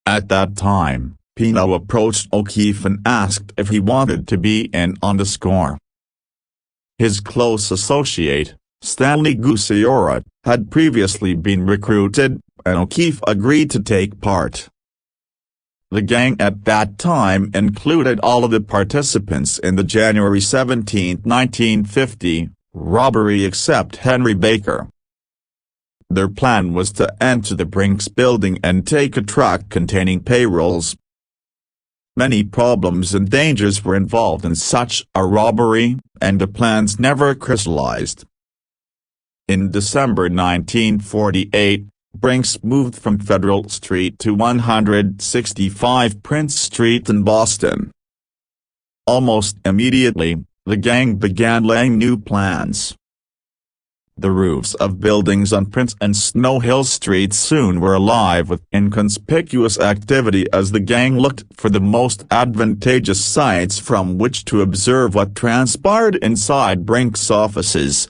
[SPEAKER 1] At that time, Pino approached O'Keefe and asked if he wanted to be in on the score. His close associate, Stanley Gucciora, had previously been recruited, and O'Keefe agreed to take part. The gang at that time included all of the participants in the January 17, 1950, robbery except Henry Baker. Their plan was to enter the Brink's building and take a truck containing payrolls. Many problems and dangers were involved in such a robbery, and the plans never crystallized. In December 1948, Brink's moved from Federal Street to 165 Prince Street in Boston. Almost immediately, the gang began laying new plans. The roofs of buildings on Prince and Snow Hill Streets soon were alive with inconspicuous activity as the gang looked for the most advantageous sites from which to observe what transpired inside Brink's offices.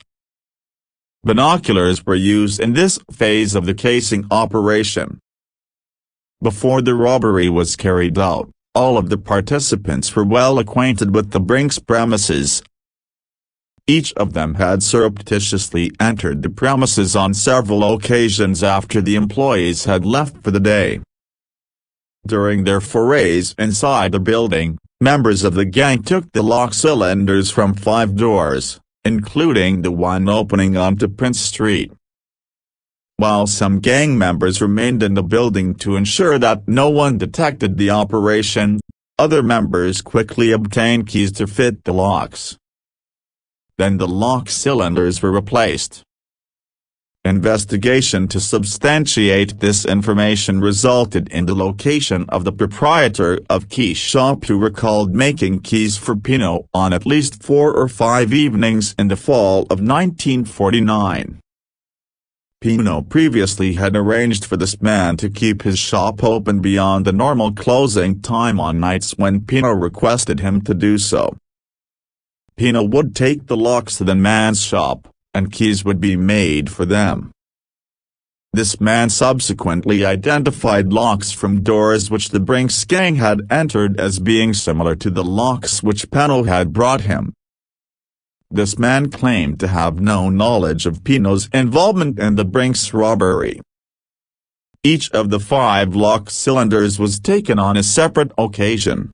[SPEAKER 1] Binoculars were used in this phase of the casing operation. Before the robbery was carried out, all of the participants were well acquainted with the Brink's premises. Each of them had surreptitiously entered the premises on several occasions after the employees had left for the day. During their forays inside the building, members of the gang took the lock cylinders from 5 doors, including the one opening onto Prince Street. While some gang members remained in the building to ensure that no one detected the operation, other members quickly obtained keys to fit the locks. Then the lock cylinders were replaced. Investigation to substantiate this information resulted in the location of the proprietor of key shop who recalled making keys for Pino on at least 4 or 5 evenings in the fall of 1949. Pino previously had arranged for this man to keep his shop open beyond the normal closing time on nights when Pino requested him to do so. Pino would take the locks to the man's shop, and keys would be made for them. This man subsequently identified locks from doors which the Brink's gang had entered as being similar to the locks which Pino had brought him. This man claimed to have no knowledge of Pino's involvement in the Brink's robbery. Each of the 5 lock cylinders was taken on a separate occasion.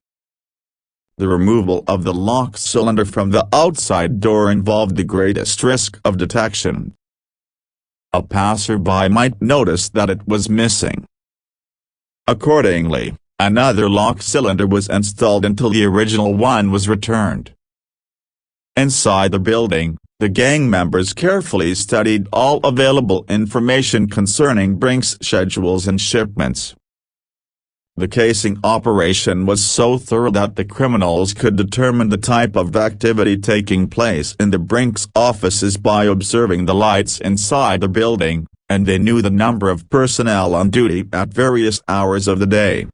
[SPEAKER 1] The removal of the lock cylinder from the outside door involved the greatest risk of detection. A passerby might notice that it was missing. Accordingly, another lock cylinder was installed until the original one was returned. Inside the building, the gang members carefully studied all available information concerning Brink's schedules and shipments. The casing operation was so thorough that the criminals could determine the type of activity taking place in the Brink's offices by observing the lights inside the building, and they knew the number of personnel on duty at various hours of the day.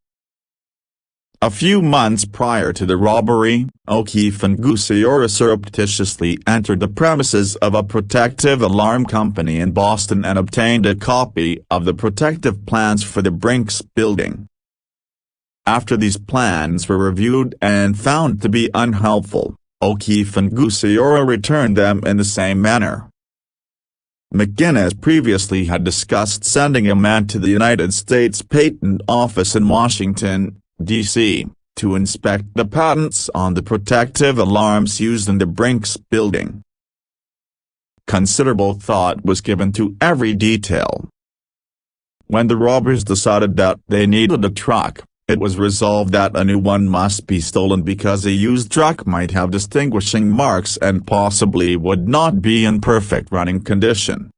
[SPEAKER 1] A few months prior to the robbery, O'Keefe and Gucciora surreptitiously entered the premises of a protective alarm company in Boston and obtained a copy of the protective plans for the Brink's building. After these plans were reviewed and found to be unhelpful, O'Keefe and Gucciora returned them in the same manner. McGinnis previously had discussed sending a man to the United States Patent Office in Washington, D.C., to inspect the patents on the protective alarms used in the Brink's building. Considerable thought was given to every detail. When the robbers decided that they needed a truck, it was resolved that a new one must be stolen because a used truck might have distinguishing marks and possibly would not be in perfect running condition.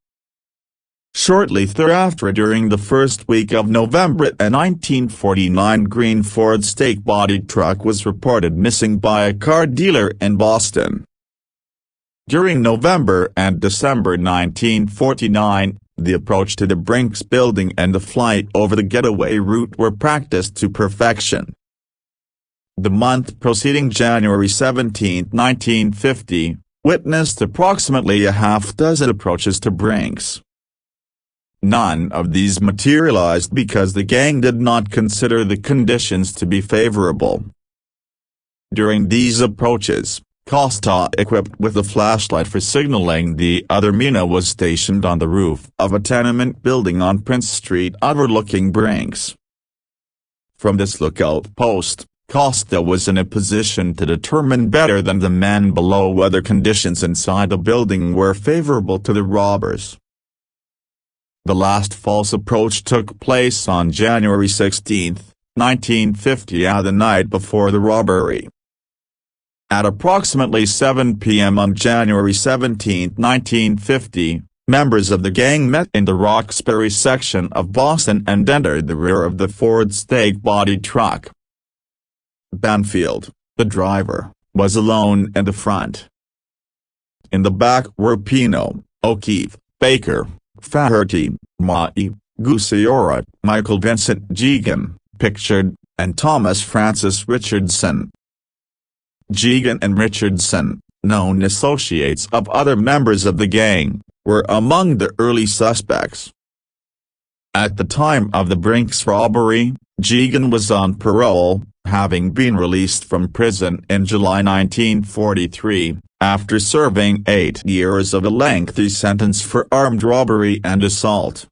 [SPEAKER 1] Shortly thereafter, during the first week of November, a 1949 green Ford stake-bodied truck was reported missing by a car dealer in Boston. During November and December 1949, the approach to the Brink's building and the flight over the getaway route were practiced to perfection. The month preceding January 17, 1950, witnessed approximately a half-dozen approaches to Brink's. None of these materialized because the gang did not consider the conditions to be favorable. During these approaches, Costa, equipped with a flashlight for signaling the other Mina, was stationed on the roof of a tenement building on Prince Street overlooking Brink's. From this lookout post, Costa was in a position to determine better than the men below whether conditions inside the building were favorable to the robbers. The last false approach took place on January 16, 1950, the night before the robbery. At approximately 7 p.m. on January 17, 1950, members of the gang met in the Roxbury section of Boston and entered the rear of the Ford stake-bodied truck. Banfield, the driver, was alone in the front. In the back were Pino, O'Keefe, Baker, Faherty, Mai, Gusiora, Michael Vincent Jegan, Pictured, and Thomas Francis Richardson. Jegan and Richardson, known associates of other members of the gang, were among the early suspects. At the time of the Brink's robbery, Jegan was on parole, having been released from prison in July 1943, after serving 8 years of a lengthy sentence for armed robbery and assault.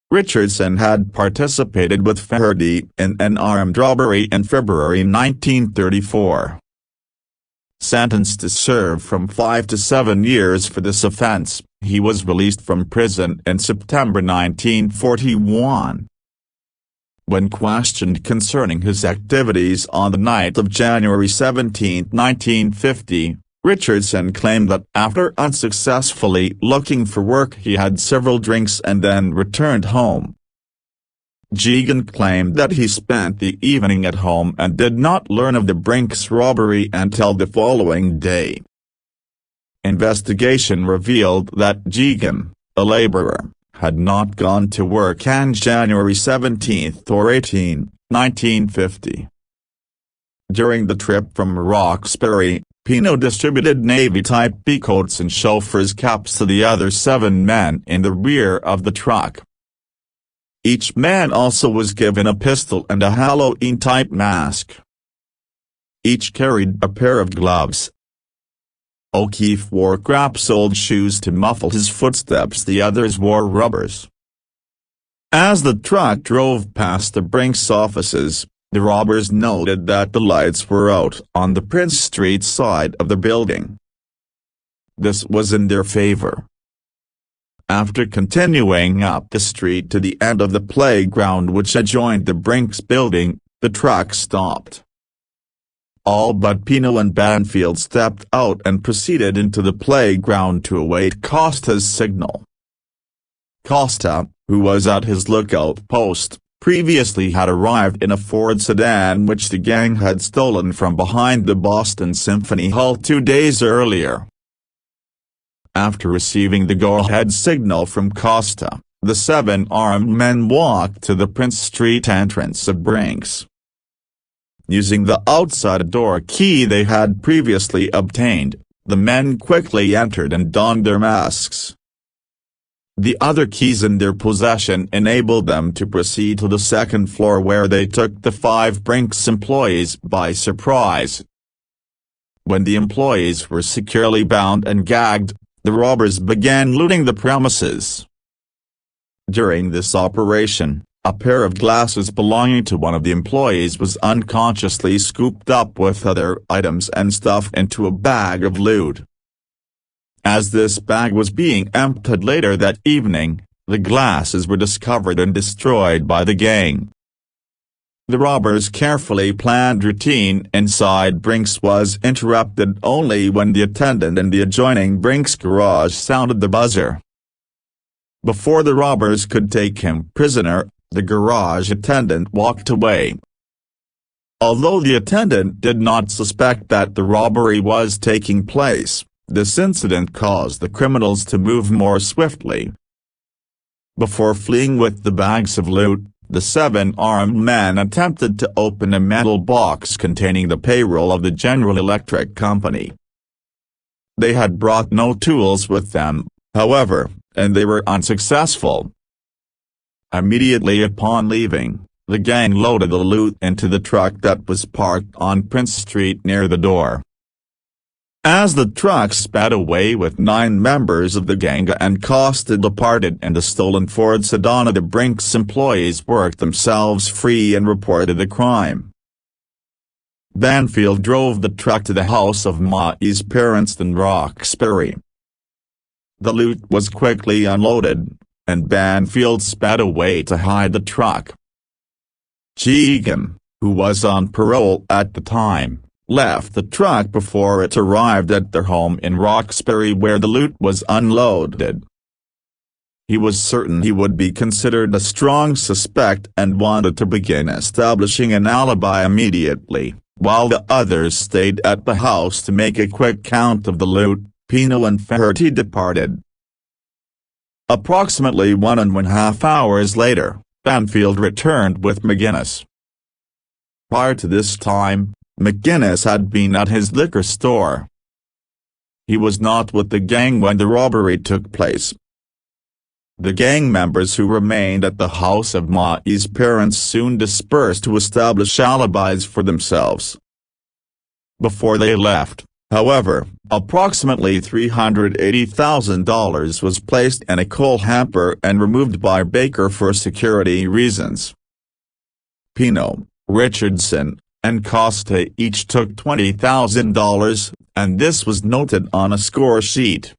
[SPEAKER 1] Richardson had participated with Faherty in an armed robbery in February 1934. Sentenced to serve from 5 to 7 years for this offense, he was released from prison in September 1941. When questioned concerning his activities on the night of January 17, 1950, Richardson claimed that after unsuccessfully looking for work he had several drinks and then returned home. Jegan claimed that he spent the evening at home and did not learn of the Brink's robbery until the following day. Investigation revealed that Jegan, a laborer, had not gone to work on January 17 or 18, 1950. During the trip from Roxbury, Pino distributed Navy-type peacoats and chauffeur's caps to the other 7 men in the rear of the truck. Each man also was given a pistol and a Halloween-type mask. Each carried a pair of gloves. O'Keefe wore crap-soled shoes to muffle his footsteps, the others wore rubbers. As the truck drove past the Brink's offices, the robbers noted that the lights were out on the Prince Street side of the building. This was in their favor. After continuing up the street to the end of the playground which adjoined the Brink's building, the truck stopped. All but Pino and Banfield stepped out and proceeded into the playground to await Costa's signal. Costa, who was at his lookout post, previously had arrived in a Ford sedan which the gang had stolen from behind the Boston Symphony Hall 2 days earlier. After receiving the go-ahead signal from Costa, the 7 armed men walked to the Prince Street entrance of Brink's. Using the outside door key they had previously obtained, the men quickly entered and donned their masks. The other keys in their possession enabled them to proceed to the second floor where they took the 5 Brink's employees by surprise. When the employees were securely bound and gagged, the robbers began looting the premises. During this operation, A pair of glasses belonging to one of the employees was unconsciously scooped up with other items and stuffed into a bag of loot. As this bag was being emptied later that evening, the glasses were discovered and destroyed by the gang. The robbers' carefully planned routine inside Brink's was interrupted only when the attendant in the adjoining Brink's garage sounded the buzzer. Before the robbers could take him prisoner, the garage attendant walked away. Although the attendant did not suspect that the robbery was taking place, this incident caused the criminals to move more swiftly. Before fleeing with the bags of loot, the 7 armed men attempted to open a metal box containing the payroll of the General Electric Company. They had brought no tools with them, however, and they were unsuccessful. Immediately upon leaving, the gang loaded the loot into the truck that was parked on Prince Street near the door. As the truck sped away with 9 members of the gang and Costa departed in the stolen Ford sedan, the Brink's employees worked themselves free and reported the crime. Banfield drove the truck to the house of Ma's parents in Roxbury. The loot was quickly unloaded, and Banfield sped away to hide the truck. Egan, who was on parole at the time, left the truck before it arrived at their home in Roxbury where the loot was unloaded. He was certain he would be considered a strong suspect and wanted to begin establishing an alibi immediately. While the others stayed at the house to make a quick count of the loot, Pino and Faherty departed. Approximately 1.5 hours later, Banfield returned with McGinnis. Prior to this time, McGinnis had been at his liquor store. He was not with the gang when the robbery took place. The gang members who remained at the house of Ma's parents soon dispersed to establish alibis for themselves. Before they left, however, approximately $380,000 was placed in a coal hamper and removed by Baker for security reasons. Pino, Richardson, and Costa each took $20,000, and this was noted on a score sheet.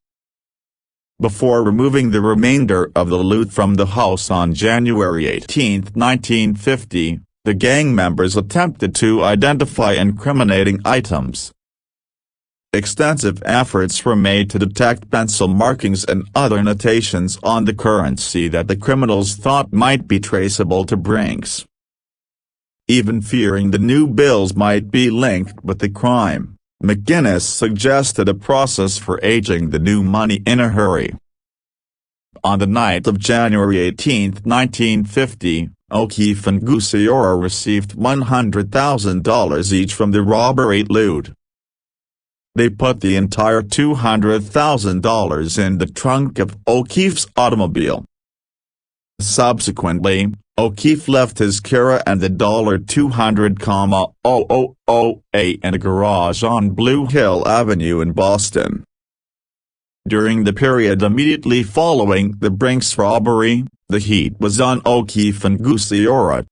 [SPEAKER 1] Before removing the remainder of the loot from the house on January 18, 1950, the gang members attempted to identify incriminating items. Extensive efforts were made to detect pencil markings and other notations on the currency that the criminals thought might be traceable to Brink's. Even fearing the new bills might be linked with the crime, McGinnis suggested a process for aging the new money in a hurry. On the night of January 18, 1950, O'Keefe and Gusiora received $100,000 each from the robbery loot. They put the entire $200,000 in the trunk of O'Keefe's automobile. Subsequently, O'Keefe left his Cara and the $200,000 in a garage on Blue Hill Avenue in Boston. During the period immediately following the Brink's robbery, the heat was on O'Keefe and Gusiora.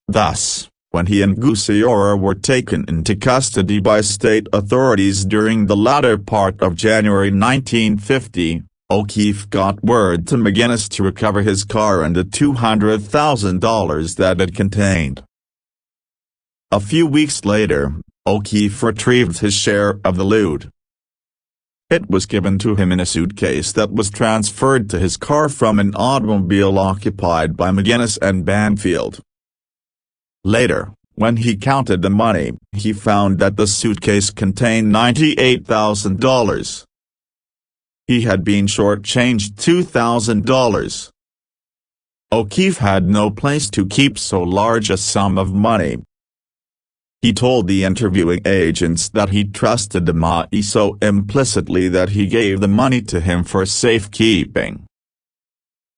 [SPEAKER 1] Thus, when he and Gusiora were taken into custody by state authorities during the latter part of January 1950, O'Keefe got word to McGinnis to recover his car and the $200,000 that it contained. A few weeks later, O'Keefe retrieved his share of the loot. It was given to him in a suitcase that was transferred to his car from an automobile occupied by McGinnis and Banfield. Later, when he counted the money, he found that the suitcase contained $98,000. He had been shortchanged $2,000. O'Keefe had no place to keep so large a sum of money. He told the interviewing agents that he trusted Ma so implicitly that he gave the money to him for safekeeping.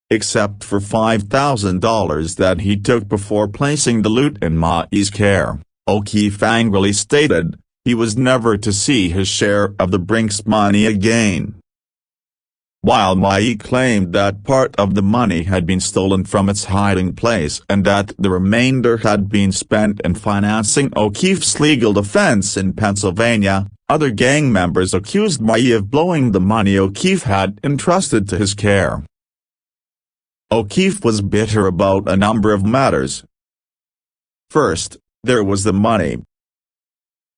[SPEAKER 1] Except for $5,000 that he took before placing the loot in Ma's care, O'Keefe angrily stated, he was never to see his share of the Brink's money again. while Mai claimed that part of the money had been stolen from its hiding place and that the remainder had been spent in financing O'Keefe's legal defense in Pennsylvania. Other gang members accused Mai of blowing the money O'Keefe had entrusted to his care. O'Keefe was bitter about a number of matters. First, there was the money.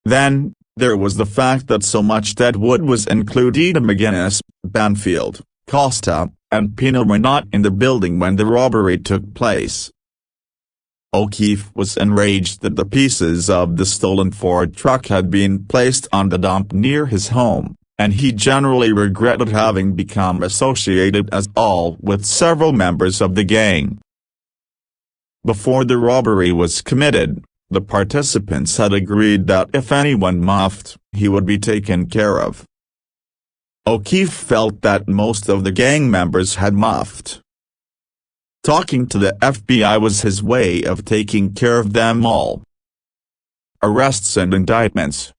[SPEAKER 1] Then, there was the fact that so much deadwood was included. McGinnis, Banfield, Costa, and Pino were not in the building when the robbery took place. O'Keefe was enraged that the pieces of the stolen Ford truck had been placed on the dump near his home, and he generally regretted having become associated at all with several members of the gang. Before the robbery was committed, the participants had agreed that if anyone muffed, he would be taken care of. O'Keefe felt that most of the gang members had muffed. Talking to the FBI was his way of taking care of them all. Arrests and indictments.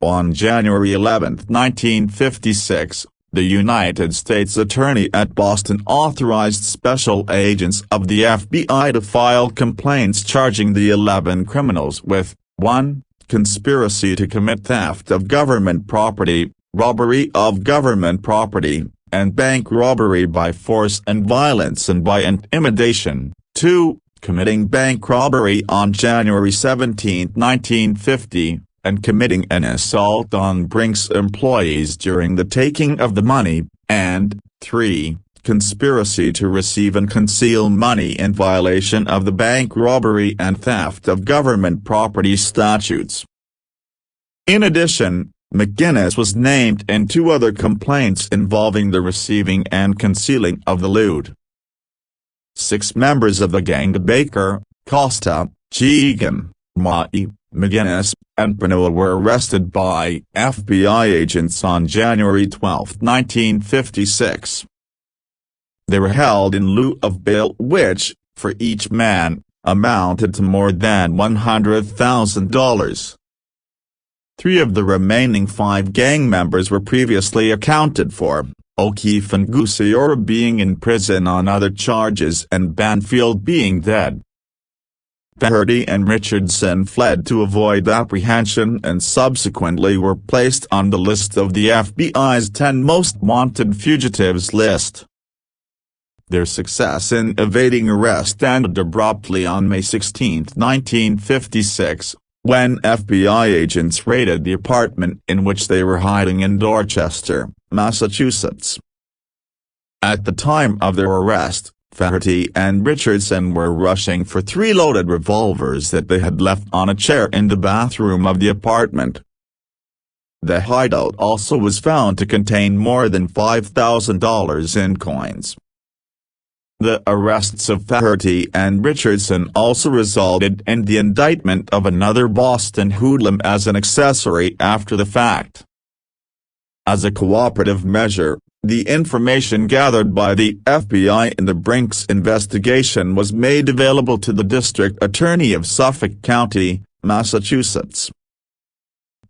[SPEAKER 1] On January 11, 1956, the United States Attorney at Boston authorized special agents of the FBI to file complaints charging the 11 criminals with 1. Conspiracy to commit theft of government property, robbery of government property, and bank robbery by force and violence and by intimidation, 2. Committing bank robbery on January 17, 1950, and committing an assault on Brink's employees during the taking of the money, and 3. Conspiracy to receive and conceal money in violation of the bank robbery and theft of government property statutes. In addition, McGinnis was named in 2 other complaints involving the receiving and concealing of the loot. 6 members of the gang, Baker, Costa, Egan, Mai, McGinnis, and Pino, were arrested by FBI agents on January 12, 1956. They were held in lieu of bail which, for each man, amounted to more than $100,000. 3 of the remaining 5 gang members were previously accounted for, O'Keefe and Gusiora being in prison on other charges and Banfield being dead. Flaherty and Richardson fled to avoid apprehension and subsequently were placed on the list of the FBI's 10 most wanted fugitives list. Their success in evading arrest ended abruptly on May 16, 1956, when FBI agents raided the apartment in which they were hiding in Dorchester, Massachusetts. At the time of their arrest, Flaherty and Richardson were rushing for 3 loaded revolvers that they had left on a chair in the bathroom of the apartment. The hideout also was found to contain more than $5,000 in coins. The arrests of Flaherty and Richardson also resulted in the indictment of another Boston hoodlum as an accessory after the fact. As a cooperative measure, the information gathered by the FBI in the Brink's investigation was made available to the District Attorney of Suffolk County, Massachusetts.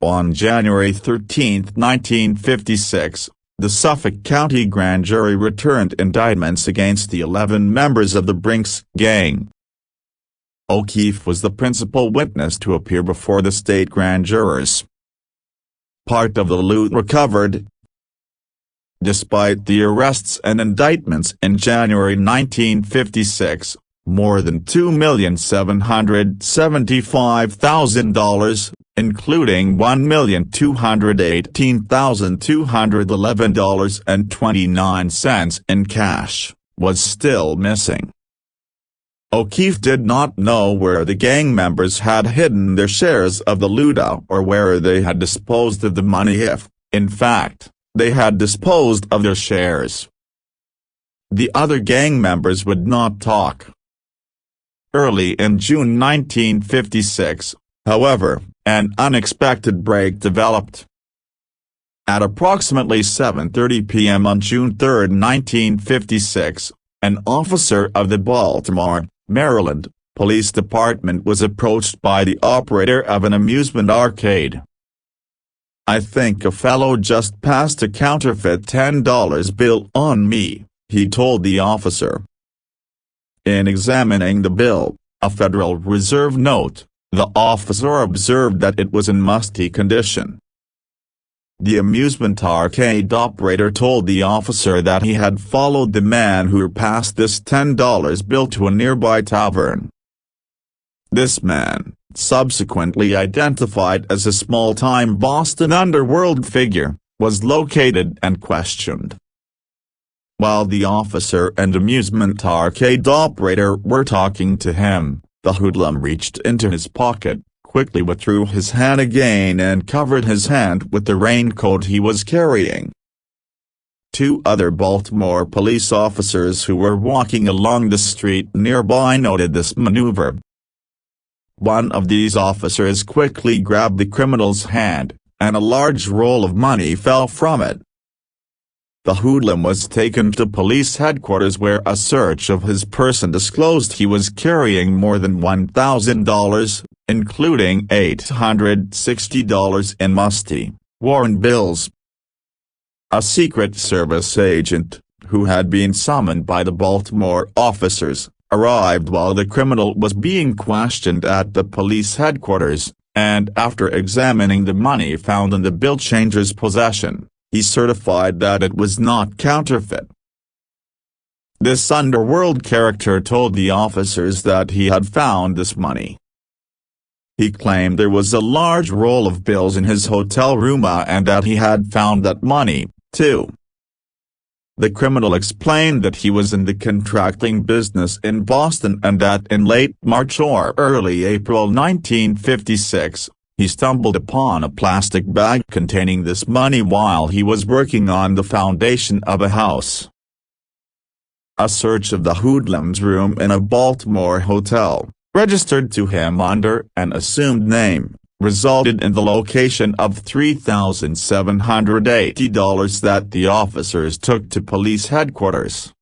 [SPEAKER 1] On January 13, 1956, the Suffolk County Grand Jury returned indictments against the 11 members of the Brink's gang. O'Keefe was the principal witness to appear before the state grand jurors. Part of the loot recovered. Despite the arrests and indictments in January 1956, more than $2,775,000, including $1,218,211.29 in cash, was still missing. O'Keefe did not know where the gang members had hidden their shares of the loot or where they had disposed of the money if, in fact, they had disposed of their shares. The other gang members would not talk. Early in June 1956, however, an unexpected break developed. At approximately 7:30 p.m. on June 3, 1956, an officer of the Baltimore, Maryland, Police Department was approached by the operator of an amusement arcade. "I think a fellow just passed a counterfeit $10 bill on me," he told the officer. In examining the bill, a Federal Reserve note, the officer observed that it was in musty condition. The amusement arcade operator told the officer that he had followed the man who passed this $10 bill to a nearby tavern. This man, subsequently identified as a small-time Boston underworld figure, was located and questioned. While the officer and amusement arcade operator were talking to him, the hoodlum reached into his pocket, quickly withdrew his hand again and covered his hand with the raincoat he was carrying. Two other Baltimore police officers who were walking along the street nearby noted this maneuver. One of these officers quickly grabbed the criminal's hand, and a large roll of money fell from it. The hoodlum was taken to police headquarters where a search of his person disclosed he was carrying more than $1,000, including $860 in musty, worn bills. A Secret Service agent, who had been summoned by the Baltimore officers, arrived while the criminal was being questioned at the police headquarters, and after examining the money found in the bill changer's possession, he certified that it was not counterfeit. This underworld character told the officers that he had found this money. He claimed there was a large roll of bills in his hotel room and that he had found that money, too. The criminal explained that he was in the contracting business in Boston and that in late March or early April 1956, he stumbled upon a plastic bag containing this money while he was working on the foundation of a house. A search of the hoodlum's room in a Baltimore hotel, registered to him under an assumed name, resulted in the location of $3,780 that the officers took to police headquarters.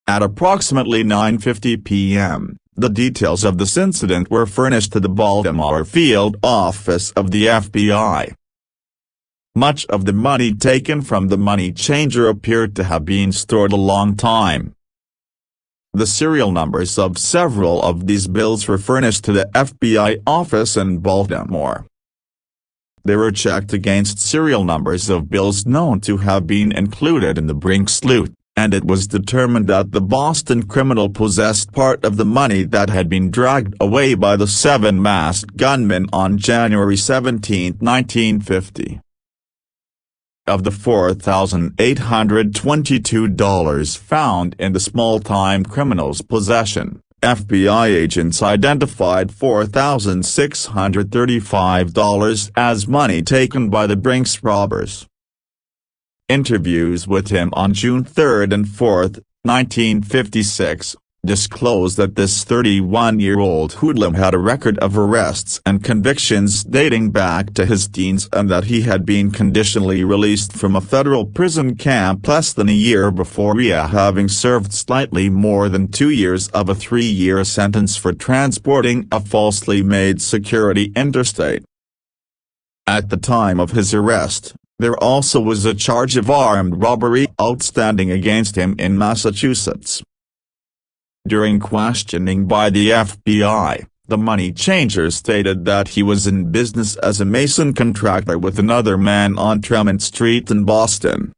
[SPEAKER 1] At approximately 9:50 p.m., the details of this incident were furnished to the Baltimore field office of the FBI. Much of the money taken from the money changer appeared to have been stored a long time. The serial numbers of several of these bills were furnished to the FBI office in Baltimore. They were checked against serial numbers of bills known to have been included in the Brink loot, and it was determined that the Boston criminal possessed part of the money that had been dragged away by the seven masked gunmen on January 17, 1950. Of the $4,822 found in the small-time criminal's possession, FBI agents identified $4,635 as money taken by the Brink's robbers. Interviews with him on June 3 and 4, 1956, disclosed that this 31-year-old hoodlum had a record of arrests and convictions dating back to his teens and that he had been conditionally released from a federal prison camp less than a year before, having served slightly more than 2 years of a 3-year sentence for transporting a falsely made security interstate. At the time of his arrest, there also was a charge of armed robbery outstanding against him in Massachusetts. During questioning by the FBI, the money changer stated that he was in business as a mason contractor with another man on Tremont Street in Boston.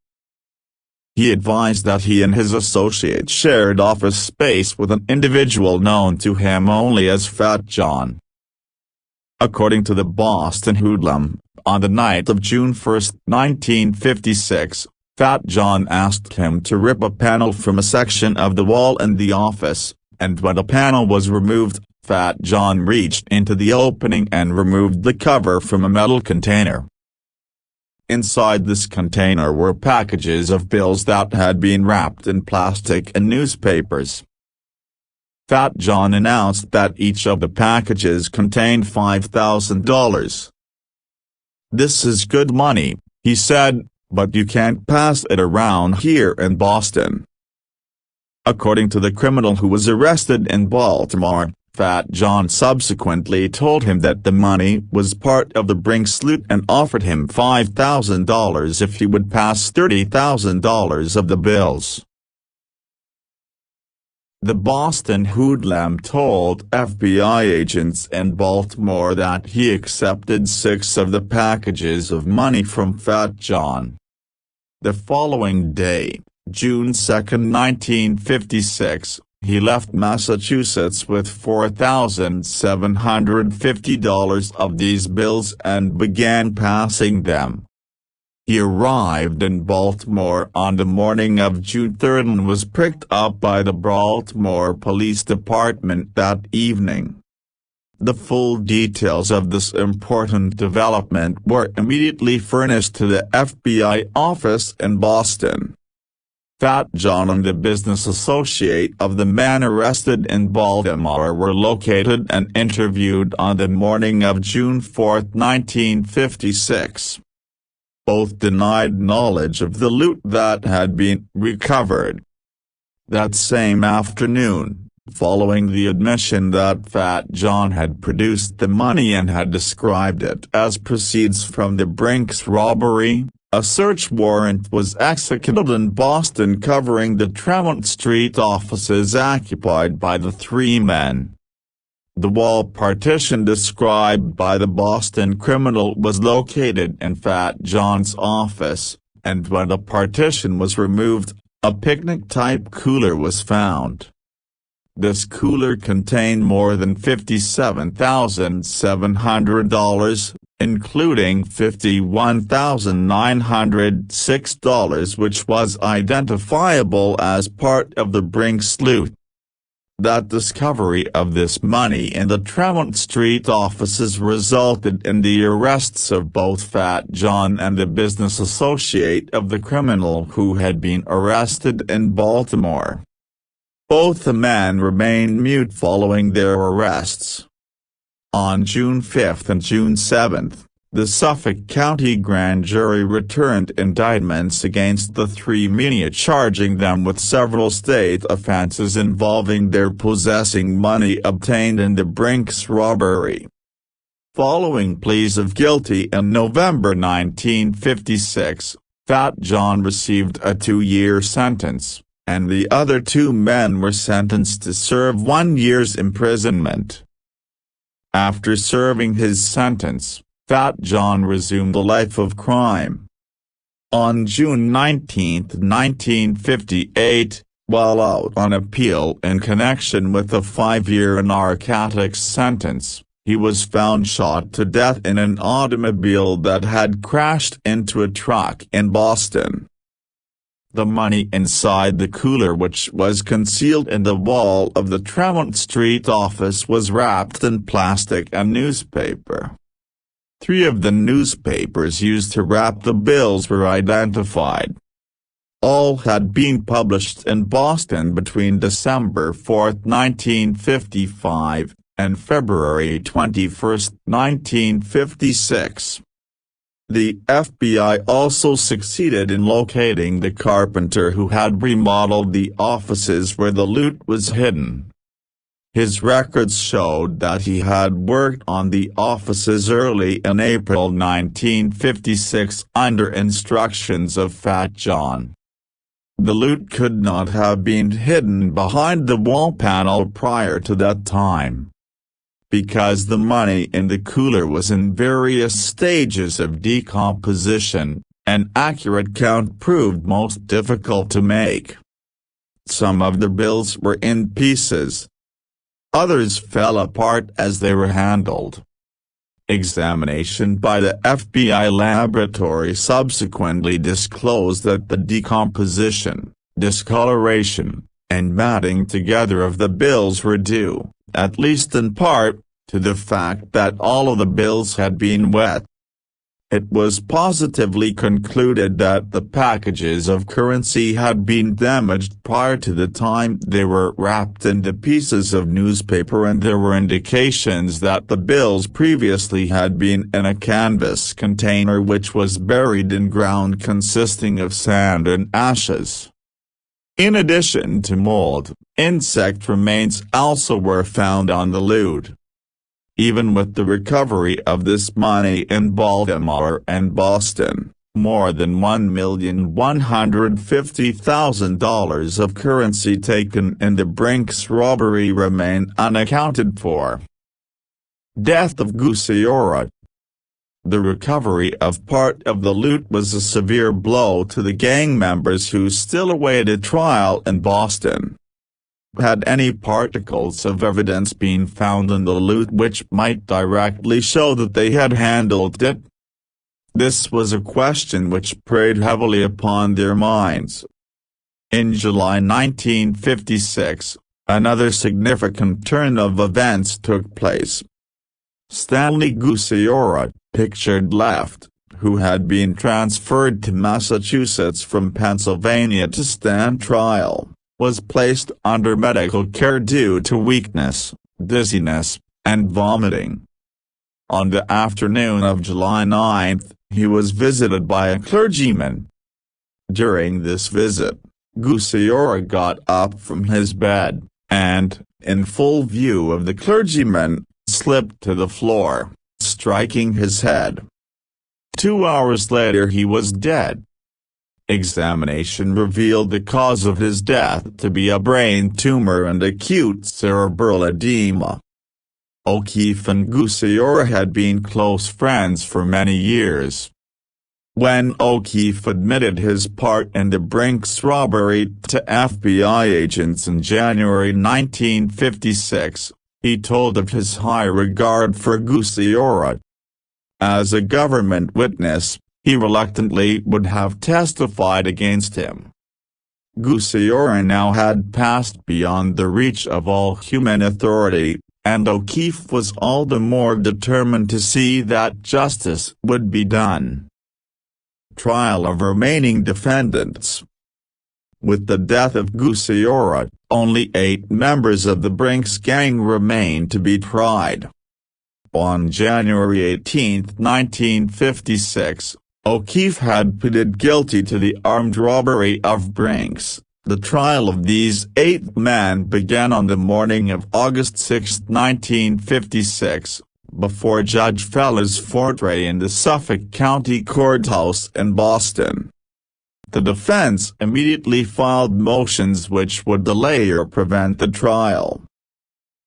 [SPEAKER 1] He advised that he and his associate shared office space with an individual known to him only as Fat John. According to the Boston hoodlum, on the night of June 1, 1956, Fat John asked him to rip a panel from a section of the wall in the office, and when the panel was removed, Fat John reached into the opening and removed the cover from a metal container. Inside this container were packages of bills that had been wrapped in plastic and newspapers. Fat John announced that each of the packages contained $5,000. "This is good money," he said, "but you can't pass it around here in Boston." According to the criminal who was arrested in Baltimore, Fat John subsequently told him that the money was part of the Brink's loot and offered him $5,000 if he would pass $30,000 of the bills. The Boston hoodlum told FBI agents in Baltimore that he accepted 6 of the packages of money from Fat John. The following day, June 2, 1956, he left Massachusetts with $4,750 of these bills and began passing them. He arrived in Baltimore on the morning of June 3 and was picked up by the Baltimore Police Department that evening. The full details of this important development were immediately furnished to the FBI office in Boston. Fat John and the business associate of the man arrested in Baltimore were located and interviewed on the morning of June 4, 1956. Both denied knowledge of the loot that had been recovered. That same afternoon, following the admission that Fat John had produced the money and had described it as proceeds from the Brink's robbery, a search warrant was executed in Boston covering the Tremont Street offices occupied by the 3 men. The wall partition described by the Boston criminal was located in Fat John's office, and when the partition was removed, a picnic-type cooler was found. This cooler contained more than $57,700, including $51,906 which was identifiable as part of the Brink's loot. That discovery of this money in the Tremont Street offices resulted in the arrests of both Fat John and the business associate of the criminal who had been arrested in Baltimore. Both the men remained mute following their arrests. On June 5 and June 7, the Suffolk County Grand Jury returned indictments against the 3 men, charging them with several state offenses involving their possessing money obtained in the Brink's robbery. Following pleas of guilty in November 1956, Fat John received a 2-year sentence, and the other 2 men were sentenced to serve 1 year's imprisonment. After serving his sentence, Fat John resumed a life of crime. On June 19, 1958, while out on appeal in connection with a 5-year narcotics sentence, he was found shot to death in an automobile that had crashed into a truck in Boston. The money inside the cooler, which was concealed in the wall of the Tremont Street office, was wrapped in plastic and newspaper. 3 of the newspapers used to wrap the bills were identified. All had been published in Boston between December 4, 1955, and February 21, 1956. The FBI also succeeded in locating the carpenter who had remodeled the offices where the loot was hidden. His records showed that he had worked on the offices early in April 1956 under instructions of Fat John. The loot could not have been hidden behind the wall panel prior to that time. Because the money in the cooler was in various stages of decomposition, an accurate count proved most difficult to make. Some of the bills were in pieces. Others fell apart as they were handled. Examination by the FBI laboratory subsequently disclosed that the decomposition, discoloration, and matting together of the bills were due, at least in part, to the fact that all of the bills had been wet. It was positively concluded that the packages of currency had been damaged prior to the time they were wrapped into pieces of newspaper, and there were indications that the bills previously had been in a canvas container which was buried in ground consisting of sand and ashes. In addition to mold, insect remains also were found on the loot. Even with the recovery of this money in Baltimore and Boston, more than $1,150,000 of currency taken in the Brink's robbery remain unaccounted for. Death of Gucciora. The recovery of part of the loot was a severe blow to the gang members who still awaited trial in Boston. Had any particles of evidence been found in the loot which might directly show that they had handled it? This was a question which preyed heavily upon their minds. In July 1956, another significant turn of events took place. Stanley Gucciora, pictured left, who had been transferred to Massachusetts from Pennsylvania to stand trial, was placed under medical care due to weakness, dizziness, and vomiting. On the afternoon of July 9, he was visited by a clergyman. During this visit, Gucciora got up from his bed, and, in full view of the clergyman, slipped to the floor, striking his head. 2 hours later he was dead. Examination revealed the cause of his death to be a brain tumor and acute cerebral edema. O'Keefe and Gucciora had been close friends for many years. When O'Keefe admitted his part in the Brink's robbery to FBI agents in January 1956, he told of his high regard for Gucciora. As a government witness, he reluctantly would have testified against him. Gucciora now had passed beyond the reach of all human authority, and O'Keefe was all the more determined to see that justice would be done. Trial of remaining defendants. With the death of Gucciora, only 8 members of the Brink's gang remained to be tried. On January 18, 1956, O'Keefe had pleaded guilty to the armed robbery of Brink's. The trial of these 8 men began on the morning of August 6, 1956, before Judge Fellows Fortray in the Suffolk County Courthouse in Boston. The defense immediately filed motions which would delay or prevent the trial.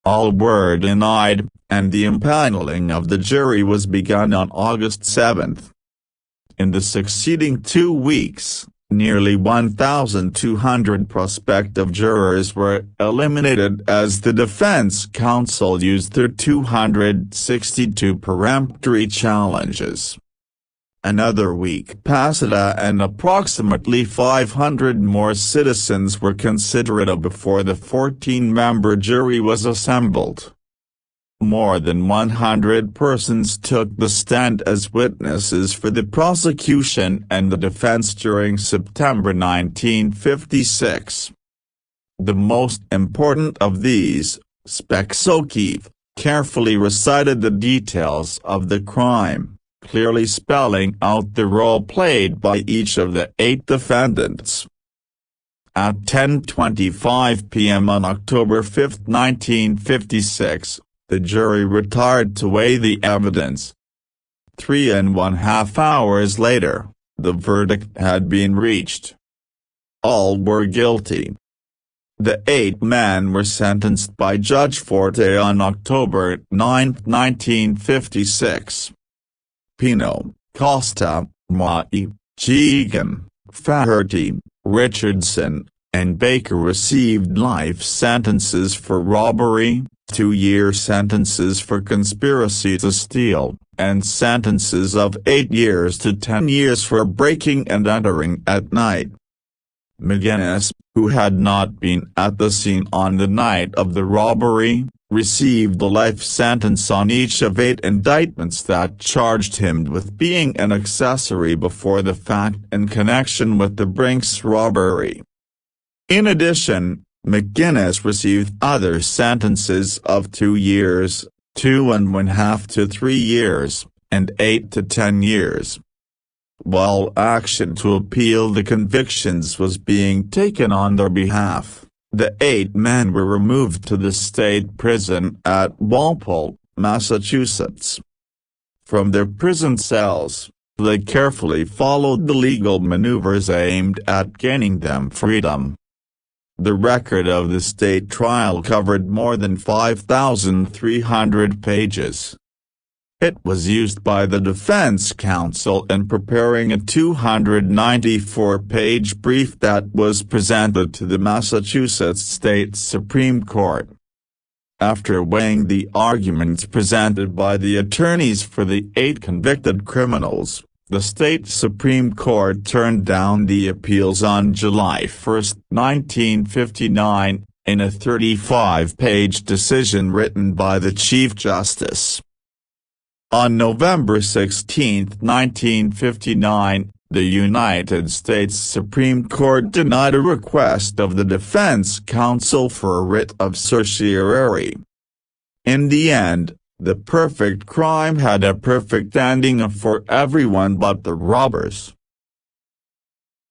[SPEAKER 1] All were denied, and the impaneling of the jury was begun on August 7. In the succeeding 2 weeks, nearly 1,200 prospective jurors were eliminated as the defense counsel used their 262 peremptory challenges. Another week passed and approximately 500 more citizens were considered before the 14-member jury was assembled. More than 100 persons took the stand as witnesses for the prosecution and the defense during September 1956. The most important of these, Specs O'Keefe, carefully recited the details of the crime, clearly spelling out the role played by each of the 8 defendants. At 10:25 p.m. on October 5, 1956, the jury retired to weigh the evidence. 3½ hours later, the verdict had been reached. All were guilty. The 8 men were sentenced by Judge Forte on October 9, 1956. Pino, Costa, Mai, Egan, Faherty, Richardson, and Baker received life sentences for robbery, 2-year sentences for conspiracy to steal, and sentences of 8 years to 10 years for breaking and entering at night. McGinnis, who had not been at the scene on the night of the robbery, received a life sentence on each of 8 indictments that charged him with being an accessory before the fact in connection with the Brink's robbery. In addition, McGinnis received other sentences of 2 years, 2½ to 3 years, and 8 to 10 years. While action to appeal the convictions was being taken on their behalf, the 8 men were removed to the state prison at Walpole, Massachusetts. From their prison cells, they carefully followed the legal maneuvers aimed at gaining them freedom. The record of the state trial covered more than 5,300 pages. It was used by the defense counsel in preparing a 294-page brief that was presented to the Massachusetts State Supreme Court. After weighing the arguments presented by the attorneys for the 8 convicted criminals, the state Supreme Court turned down the appeals on July 1, 1959, in a 35-page decision written by the Chief Justice. On November 16, 1959, the United States Supreme Court denied a request of the defense counsel for a writ of certiorari. In the end, the perfect crime had a perfect ending for everyone but the robbers.